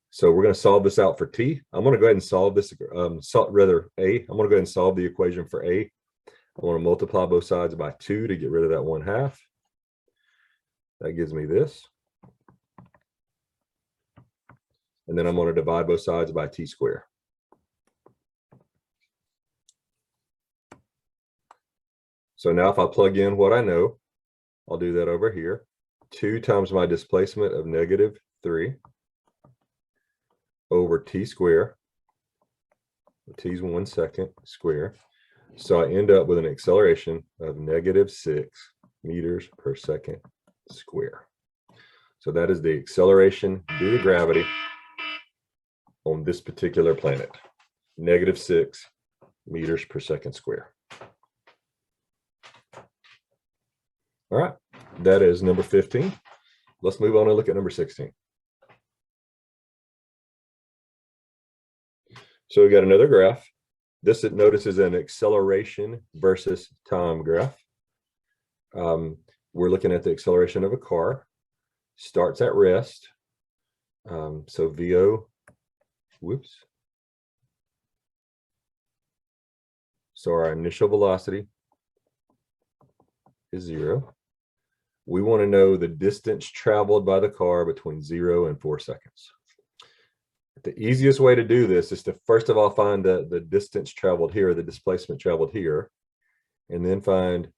So we're going to solve this out for t. I'm going to go ahead and solve this, I'm going to go ahead and solve the equation for a. I want to multiply both sides by 2 to get rid of that 1/2. That gives me this. And then I'm going to divide both sides by t squared. So now if I plug in what I know, I'll do that over here. 2 times my displacement of -3 over t squared. T is 1 second square. So I end up with an acceleration of -6 meters per second square. So that is the acceleration due to gravity on this particular planet, -6 meters per second square. All right, that is number 15. Let's move on and look at number 16. So we got another graph. This, notice, is an acceleration versus time graph. We're looking at the acceleration of a car. Starts at rest. So VO, whoops. So our initial velocity is 0. We want to know the distance traveled by the car between 0 and 4 seconds. The easiest way to do this is to first of all find the distance traveled here, the displacement traveled here, and then find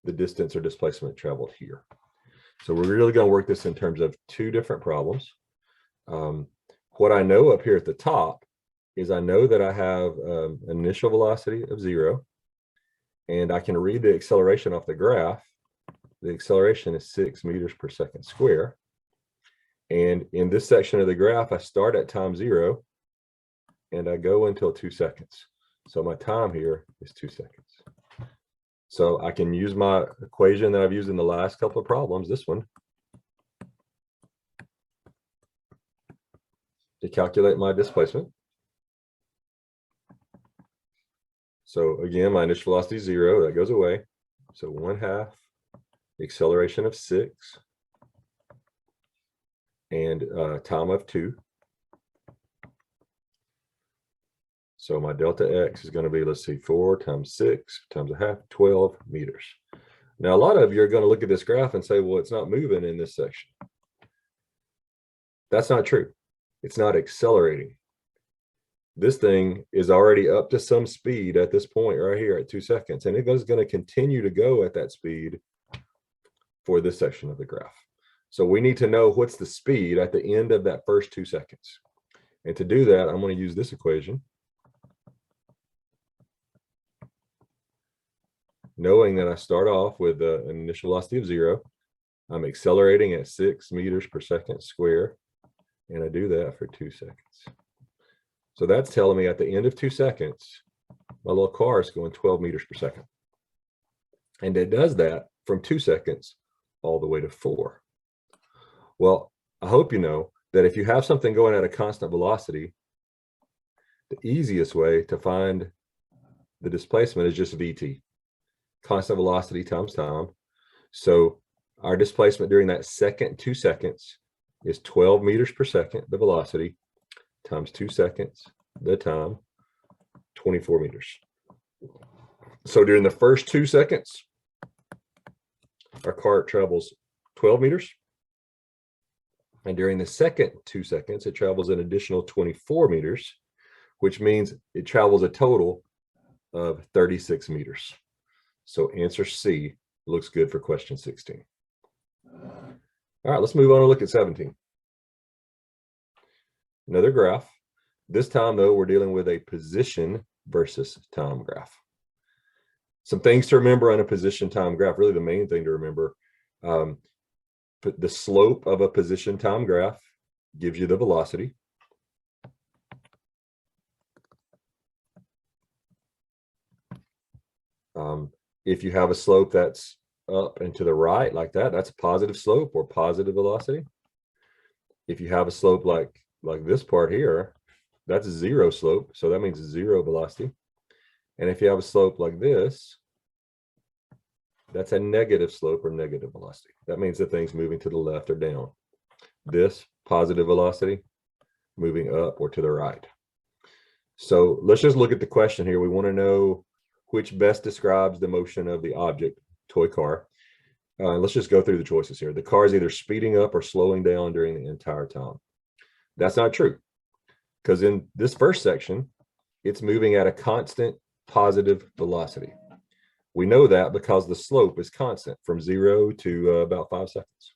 the distance or displacement traveled here. So we're really going to work this in terms of 2 different problems. What I know up here at the top is I know that I have an initial velocity of 0, and I can read the acceleration off the graph. The acceleration is 6 meters per second square. And in this section of the graph, I start at time 0 and I go until 2 seconds. So my time here is 2 seconds. So I can use my equation that I've used in the last couple of problems, this one, to calculate my displacement. So again, my initial velocity is 0, that goes away. So 1/2 acceleration of 6 and time of 2. So my delta x is going to be, let's see, 4 times 6 times 1/2, 12 meters. Now, a lot of you are going to look at this graph and say, well, it's not moving in this section. That's not true. It's not accelerating. This thing is already up to some speed at this point right here at 2 seconds, and it is going to continue to go at that speed for this section of the graph. So we need to know what's the speed at the end of that first 2 seconds. And to do that, I'm going to use this equation, knowing that I start off with an initial velocity of 0. I'm accelerating at 6 meters per second square, and I do that for 2 seconds. So that's telling me at the end of 2 seconds, my little car is going 12 meters per second. And it does that from 2 seconds all the way to 4. Well, I hope you know that if you have something going at a constant velocity, the easiest way to find the displacement is just VT, constant velocity times time. So our displacement during that second 2 seconds is 12 meters per second, the velocity, times 2 seconds, the time, 24 meters. So during the first 2 seconds, our car travels 12 meters. And during the second 2 seconds, it travels an additional 24 meters, which means it travels a total of 36 meters. So answer C looks good for question 16. All right, let's move on and look at 17. Another graph. This time, though, we're dealing with a position versus time graph. Some things to remember on a position time graph, really the main thing to remember. The slope of a position time graph gives you the velocity. If you have a slope that's up and to the right like that, that's a positive slope or positive velocity. If you have a slope like this part here, that's a 0 slope, so that means 0 velocity. And if you have a slope like this, that's a negative slope or negative velocity. That means the thing's moving to the left or down. This positive velocity moving up or to the right. So let's just look at the question here. We want to know which best describes the motion of the object, toy car. Let's just go through the choices here. The car is either speeding up or slowing down during the entire time. That's not true, because in this first section, it's moving at a constant positive velocity. We know that because the slope is constant from 0 to about 5 seconds.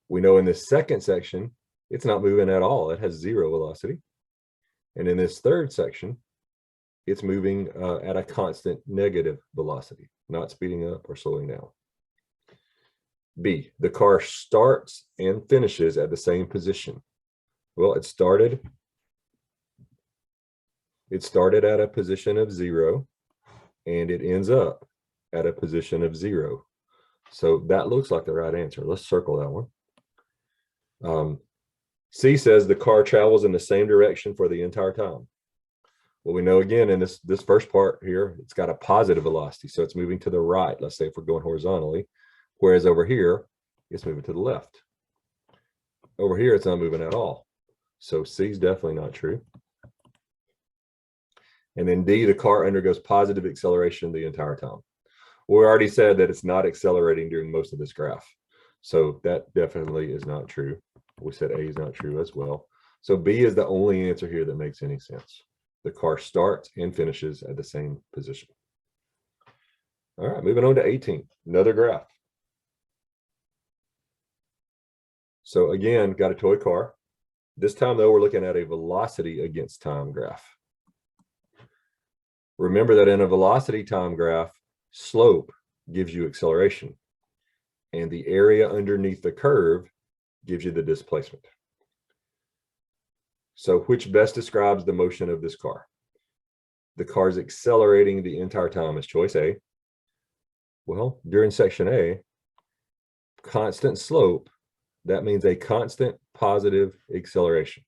We know in this second section, it's not moving at all. It has 0 velocity. And in this third section, it's moving at a constant negative velocity, not speeding up or slowing down. B, the car starts and finishes at the same position. Well, it started at a position of 0, and it ends up at a position of 0. So that looks like the right answer. Let's circle that one. C says the car travels in the same direction for the entire time. Well, we know again in this first part here, it's got a positive velocity, so it's moving to the right. Let's say if we're going horizontally, whereas over here, it's moving to the left. Over here, it's not moving at all. So C is definitely not true. And then D, the car undergoes positive acceleration the entire time. We already said that it's not accelerating during most of this graph. So that definitely is not true. We said A is not true as well. So B is the only answer here that makes any sense. The car starts and finishes at the same position. All right, moving on to 18, another graph. So again, got a toy car. This time though, we're looking at a velocity against time graph. Remember that in a velocity time graph, slope gives you acceleration, and the area underneath the curve gives you the displacement. So which best describes the motion of this car? The car's accelerating the entire time is choice A. Well, during section A, constant slope, that means a constant positive acceleration.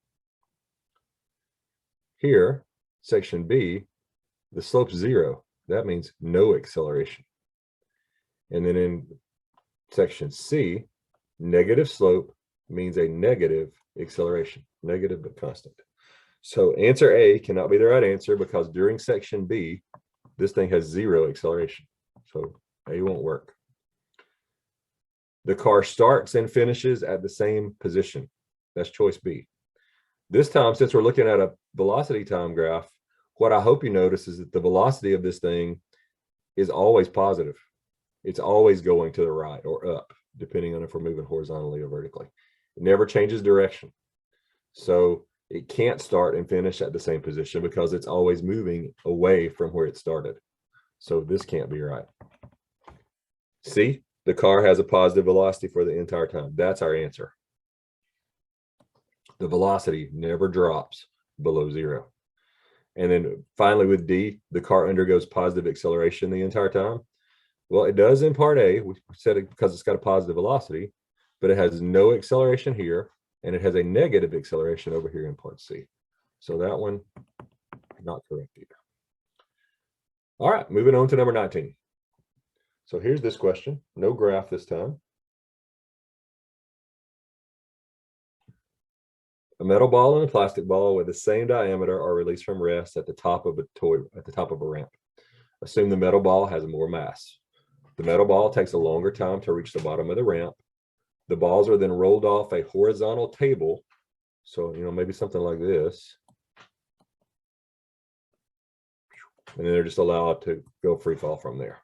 Here, section B, the slope's 0. That means no acceleration. And then in section C, negative slope means a negative acceleration, negative but constant. So answer A cannot be the right answer because during section B, this thing has 0 acceleration. So A won't work. The car starts and finishes at the same position. That's choice B. This time, since we're looking at a velocity time graph, what I hope you notice is that the velocity of this thing is always positive. It's always going to the right or up, depending on if we're moving horizontally or vertically. It never changes direction. So it can't start and finish at the same position because it's always moving away from where it started. So this can't be right. See, the car has a positive velocity for the entire time. That's our answer. The velocity never drops below 0. And then finally with D, the car undergoes positive acceleration the entire time. Well, it does in part A. We said it because it's got a positive velocity, but it has no acceleration here, and it has a negative acceleration over here in part C. So that one, not correct either. All right, moving on to number 19. So here's this question, no graph this time. A metal ball and a plastic ball with the same diameter are released from rest at the top of a ramp. Assume the metal ball has more mass. The metal ball takes a longer time to reach the bottom of the ramp. The balls are then rolled off a horizontal table. So, maybe something like this. And then they're just allowed to go free fall from there.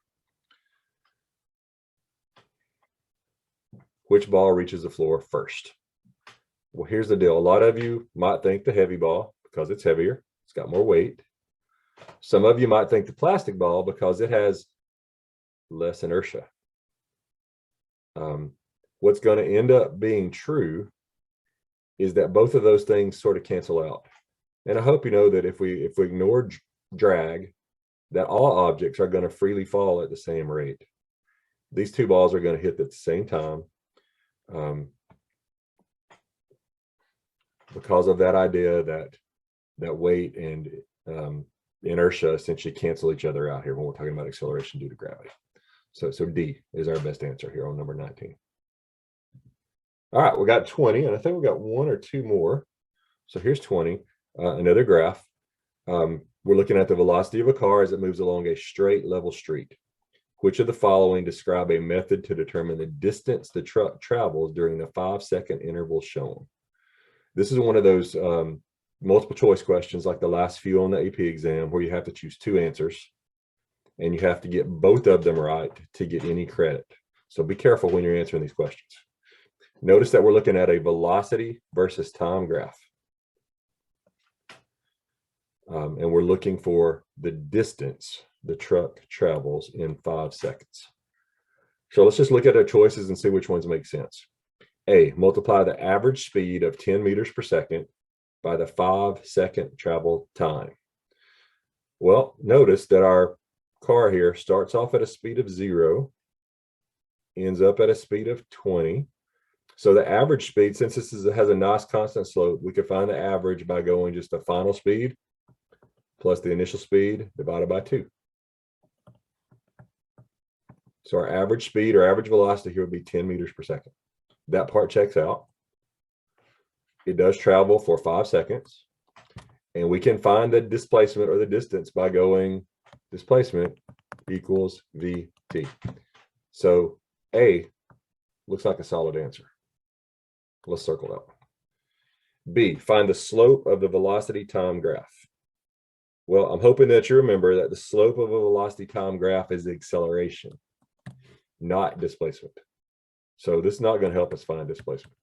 Which ball reaches the floor first? Well, here's the deal. A lot of you might think the heavy ball because it's heavier. It's got more weight. Some of you might think the plastic ball because it has less inertia. What's going to end up being true is that both of those things sort of cancel out. And I hope you know that if we ignore drag, that all objects are going to freely fall at the same rate. These two balls are going to hit at the same time. Because of that idea that weight and inertia essentially cancel each other out here when we're talking about acceleration due to gravity. So D is our best answer here on number 19. All right, we got 20, and I think we got one or two more. So here's 20, another graph. We're looking at the velocity of a car as it moves along a straight level street. Which of the following describe a method to determine the distance the truck travels during the 5-second interval shown? This is one of those multiple choice questions like the last few on the AP exam where you have to choose 2 answers and you have to get both of them right to get any credit. So be careful when you're answering these questions. Notice that we're looking at a velocity versus time graph. And we're looking for the distance the truck travels in 5 seconds. So let's just look at our choices and see which ones make sense. A, multiply the average speed of 10 meters per second by the 5-second travel time. Well, notice that our car here starts off at a speed of 0, ends up at a speed of 20. So the average speed, since this has a nice constant slope, we could find the average by going just the final speed plus the initial speed divided by 2. So our average speed or average velocity here would be 10 meters per second. That part checks out. It does travel for 5 seconds. And we can find the displacement or the distance by going displacement equals VT. So A looks like a solid answer. Let's circle that one. B, find the slope of the velocity time graph. Well, I'm hoping that you remember that the slope of a velocity time graph is the acceleration, not displacement. So this is not going to help us find displacement.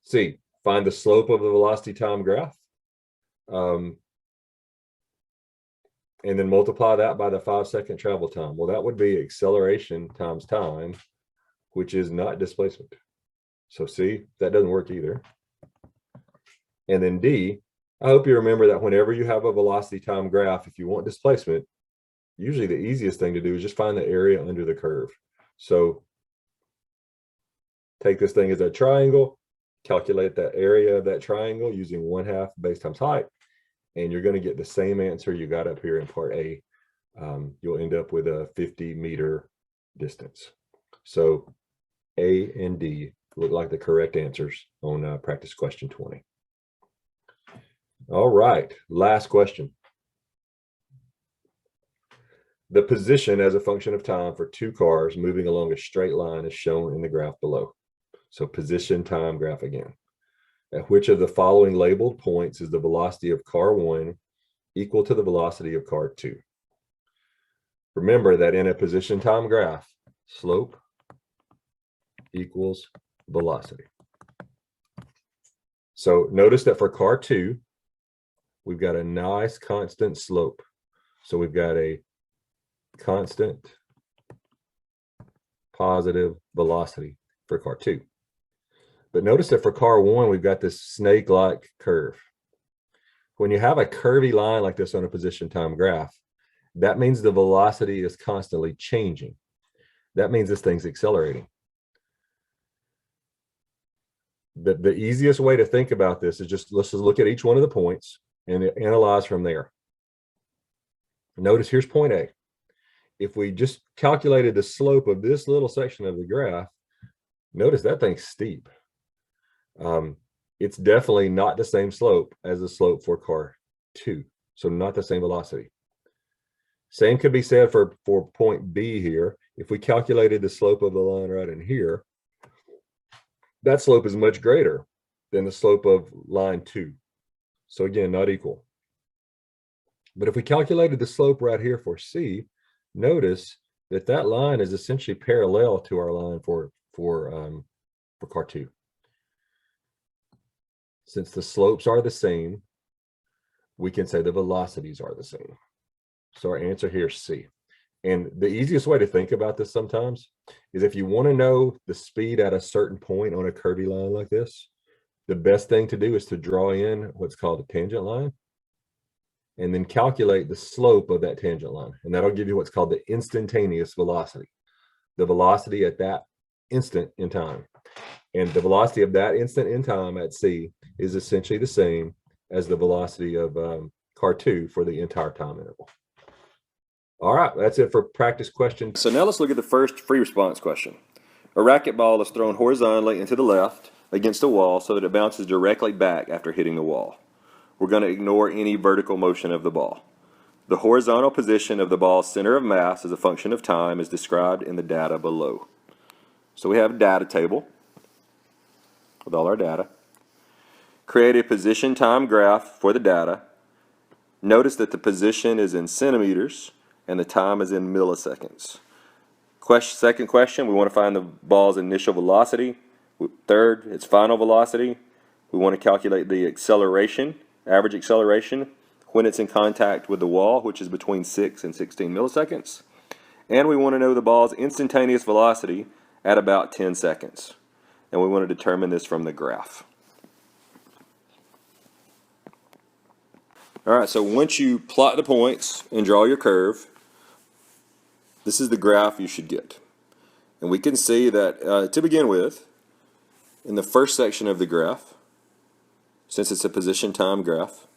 C, find the slope of the velocity time graph. And then multiply that by the 5-second travel time. Well, that would be acceleration times time, which is not displacement. So C, that doesn't work either. And then D, I hope you remember that whenever you have a velocity time graph, if you want displacement, usually the easiest thing to do is just find the area under the curve. So take this thing as a triangle, calculate the area of that triangle using 1/2 base times height, and you're going to get the same answer you got up here in part A. You'll end up with a 50-meter distance. So A and D look like the correct answers on practice question 20. All right, last question. The position as a function of time for 2 cars moving along a straight line is shown in the graph below. So position time graph again. At which of the following labeled points is the velocity of car 1 equal to the velocity of car 2? Remember that in a position time graph, slope equals velocity. So notice that for car 2, we've got a nice constant slope. So we've got a constant positive velocity for car 2. But notice that for car 1, we've got this snake-like curve. When you have a curvy line like this on a position time graph, that means the velocity is constantly changing. That means this thing's accelerating. The easiest way to think about this is let's just look at each one of the points and analyze from there. Notice here's point A. If we just calculated the slope of this little section of the graph, notice that thing's steep. It's definitely not the same slope as the slope for car 2, so not the same velocity. Same could be said for point B here. If we calculated the slope of the line right in here, that slope is much greater than the slope of line 2. So again, not equal. But if we calculated the slope right here for C, notice that that line is essentially parallel to our line for car 2. Since the slopes are the same, we can say the velocities are the same. So our answer here is C. And the easiest way to think about this sometimes is if you want to know the speed at a certain point on a curvy line like this, the best thing to do is to draw in what's called a tangent line and then calculate the slope of that tangent line. And that'll give you what's called the instantaneous velocity, the velocity at that instant in time. And the velocity of that instant in time at C is essentially the same as the velocity of car 2 for the entire time interval. All right, that's it for practice question. So now let's look at the first free response question. A racquetball is thrown horizontally into the left against a wall so that it bounces directly back after hitting the wall. We're going to ignore any vertical motion of the ball. The horizontal position of the ball's center of mass as a function of time is described in the data below. So we have a data table with all our data. Create a position time graph for the data. Notice that the position is in centimeters and the time is in milliseconds. Second question, we want to find the ball's initial velocity. Third, its final velocity. We want to calculate the acceleration, average acceleration, when it's in contact with the wall, which is between 6 and 16 milliseconds. And we want to know the ball's instantaneous velocity at about 10 seconds. And we want to determine this from the graph. All right, so once you plot the points and draw your curve, this is the graph you should get. And we can see that to begin with, in the first section of the graph, since it's a position time graph,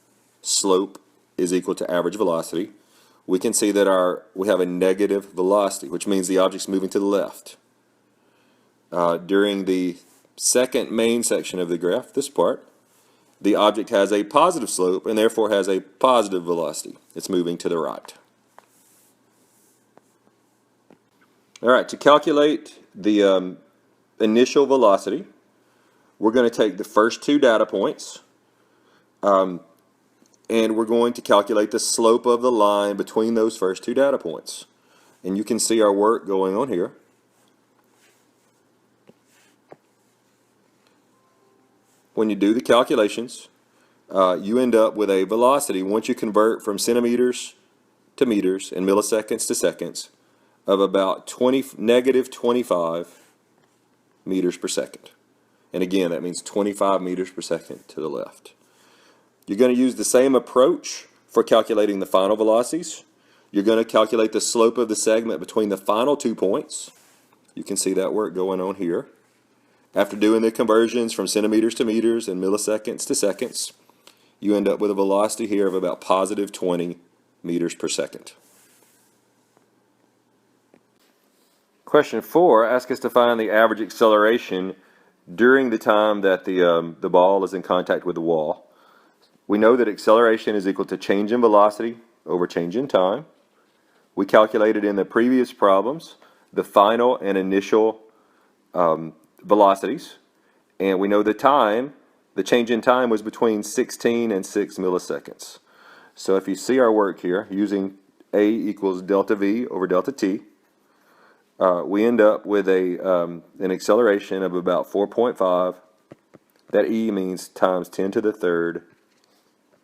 slope is equal to average velocity. We can see that we have a negative velocity, which means the object's moving to the left. During the second main section of the graph, this part, the object has a positive slope and therefore has a positive velocity. It's moving to the right. All right, to calculate the initial velocity, we're going to take the first two data points and we're going to calculate the slope of the line between those first two data points. And you can see our work going on here. When you do the calculations, you end up with a velocity, once you convert from centimeters to meters and milliseconds to seconds, of about negative 25 meters per second. And again, that means 25 meters per second to the left. You're going to use the same approach for calculating the final velocities. You're going to calculate the slope of the segment between the final 2 points. You can see that work going on here. After doing the conversions from centimeters to meters and milliseconds to seconds, you end up with a velocity here of about positive 20 meters per second. Question 4 asks us to find the average acceleration during the time that the ball is in contact with the wall. We know that acceleration is equal to change in velocity over change in time. We calculated in the previous problems the final and initial velocities, and we know the change in time was between 16 and 6 milliseconds. So if you see our work here, using A equals delta V over delta T, we end up with an acceleration of about 4.5. That E means times 10 to the third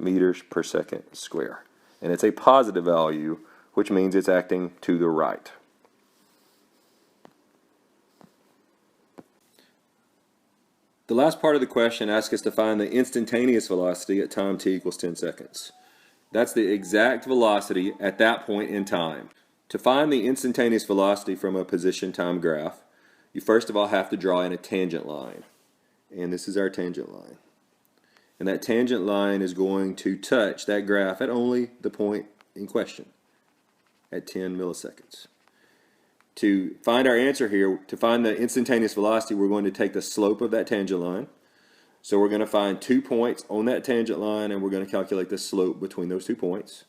meters per second square. And it's a positive value, which means it's acting to the right. The last part of the question asks us to find the instantaneous velocity at time t equals 10 seconds. That's the exact velocity at that point in time. To find the instantaneous velocity from a position time graph, you first of all have to draw in a tangent line. And this is our tangent line. And that tangent line is going to touch that graph at only the point in question, at 10 milliseconds. To find our answer here, to find the instantaneous velocity, we're going to take the slope of that tangent line. So we're going to find 2 points on that tangent line, and we're going to calculate the slope between those 2 points.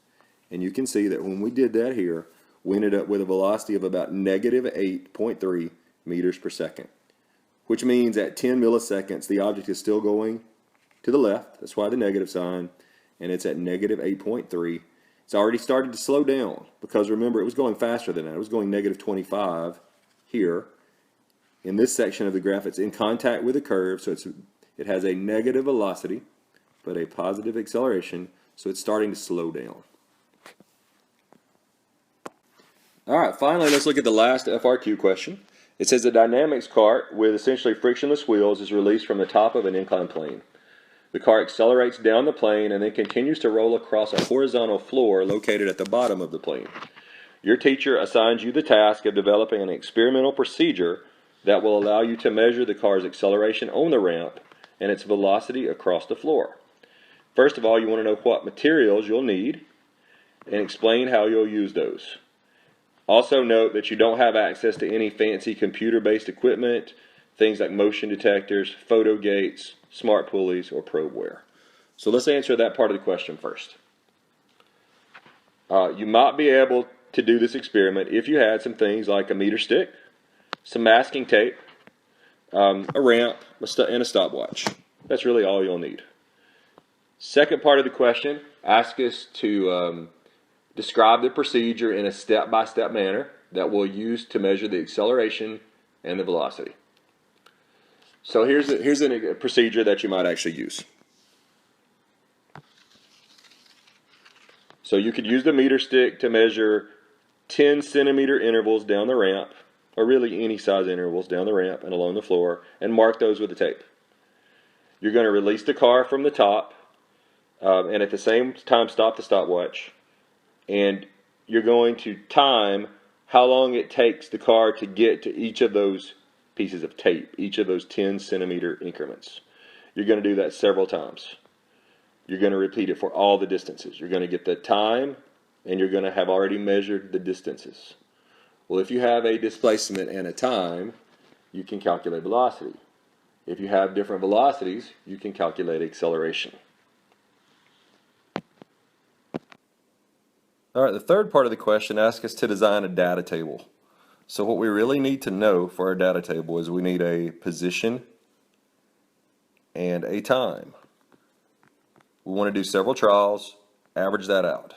And you can see that when we did that here, we ended up with a velocity of about negative 8.3 meters per second, which means at 10 milliseconds, the object is still going to the left. That's why the negative sign, and it's at negative 8.3. It's already started to slow down because remember, it was going faster than that. It was going negative 25 here. In this section of the graph, it's in contact with the curve, so it has a negative velocity, but a positive acceleration, so it's starting to slow down. All right, finally, let's look at the last FRQ question. It says a dynamics cart with essentially frictionless wheels is released from the top of an inclined plane. The car accelerates down the plane and then continues to roll across a horizontal floor located at the bottom of the plane. Your teacher assigns you the task of developing an experimental procedure that will allow you to measure the car's acceleration on the ramp and its velocity across the floor. First of all, you want to know what materials you'll need and explain how you'll use those. Also note that you don't have access to any fancy computer-based equipment, things like motion detectors, photo gates, smart pulleys, or probe wear. So let's answer that part of the question first. You might be able to do this experiment if you had some things like a meter stick, some masking tape, a ramp, and a stopwatch. That's really all you'll need. Second part of the question, ask us to describe the procedure in a step-by-step manner that we'll use to measure the acceleration and the velocity. So here's a procedure that you might actually use. So you could use the meter stick to measure 10 centimeter intervals down the ramp, or really any size intervals down the ramp and along the floor, and mark those with the tape. You're going to release the car from the top, and at the same time stop the stopwatch, and you're going to time how long it takes the car to get to each of those pieces of tape, each of those 10 centimeter increments. You're going to do that several times. You're going to repeat it for all the distances. You're going to get the time, and you're going to have already measured the distances. Well, if you have a displacement and a time, you can calculate velocity. If you have different velocities, you can calculate acceleration. All right, the third part of the question asks us to design a data table. So what we really need to know for our data table is we need a position and a time. We want to do several trials, average that out.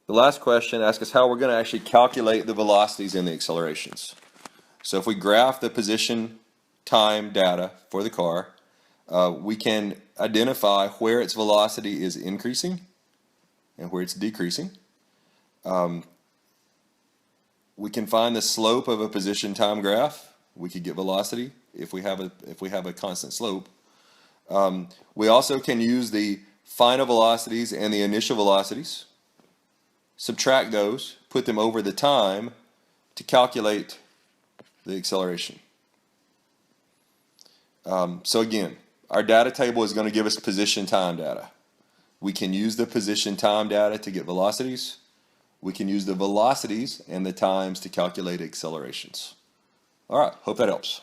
The last question asks us how we're going to actually calculate the velocities and the accelerations. So if we graph the position, time data for the car, we can identify where its velocity is increasing and where it's decreasing. We can find the slope of a position time graph. We could get velocity if we have a constant slope. We also can use the final velocities and the initial velocities, subtract those, put them over the time to calculate the acceleration. So again, our data table is going to give us position time data. We can use the position time data to get velocities. We can use the velocities and the times to calculate accelerations. All right, hope that helps.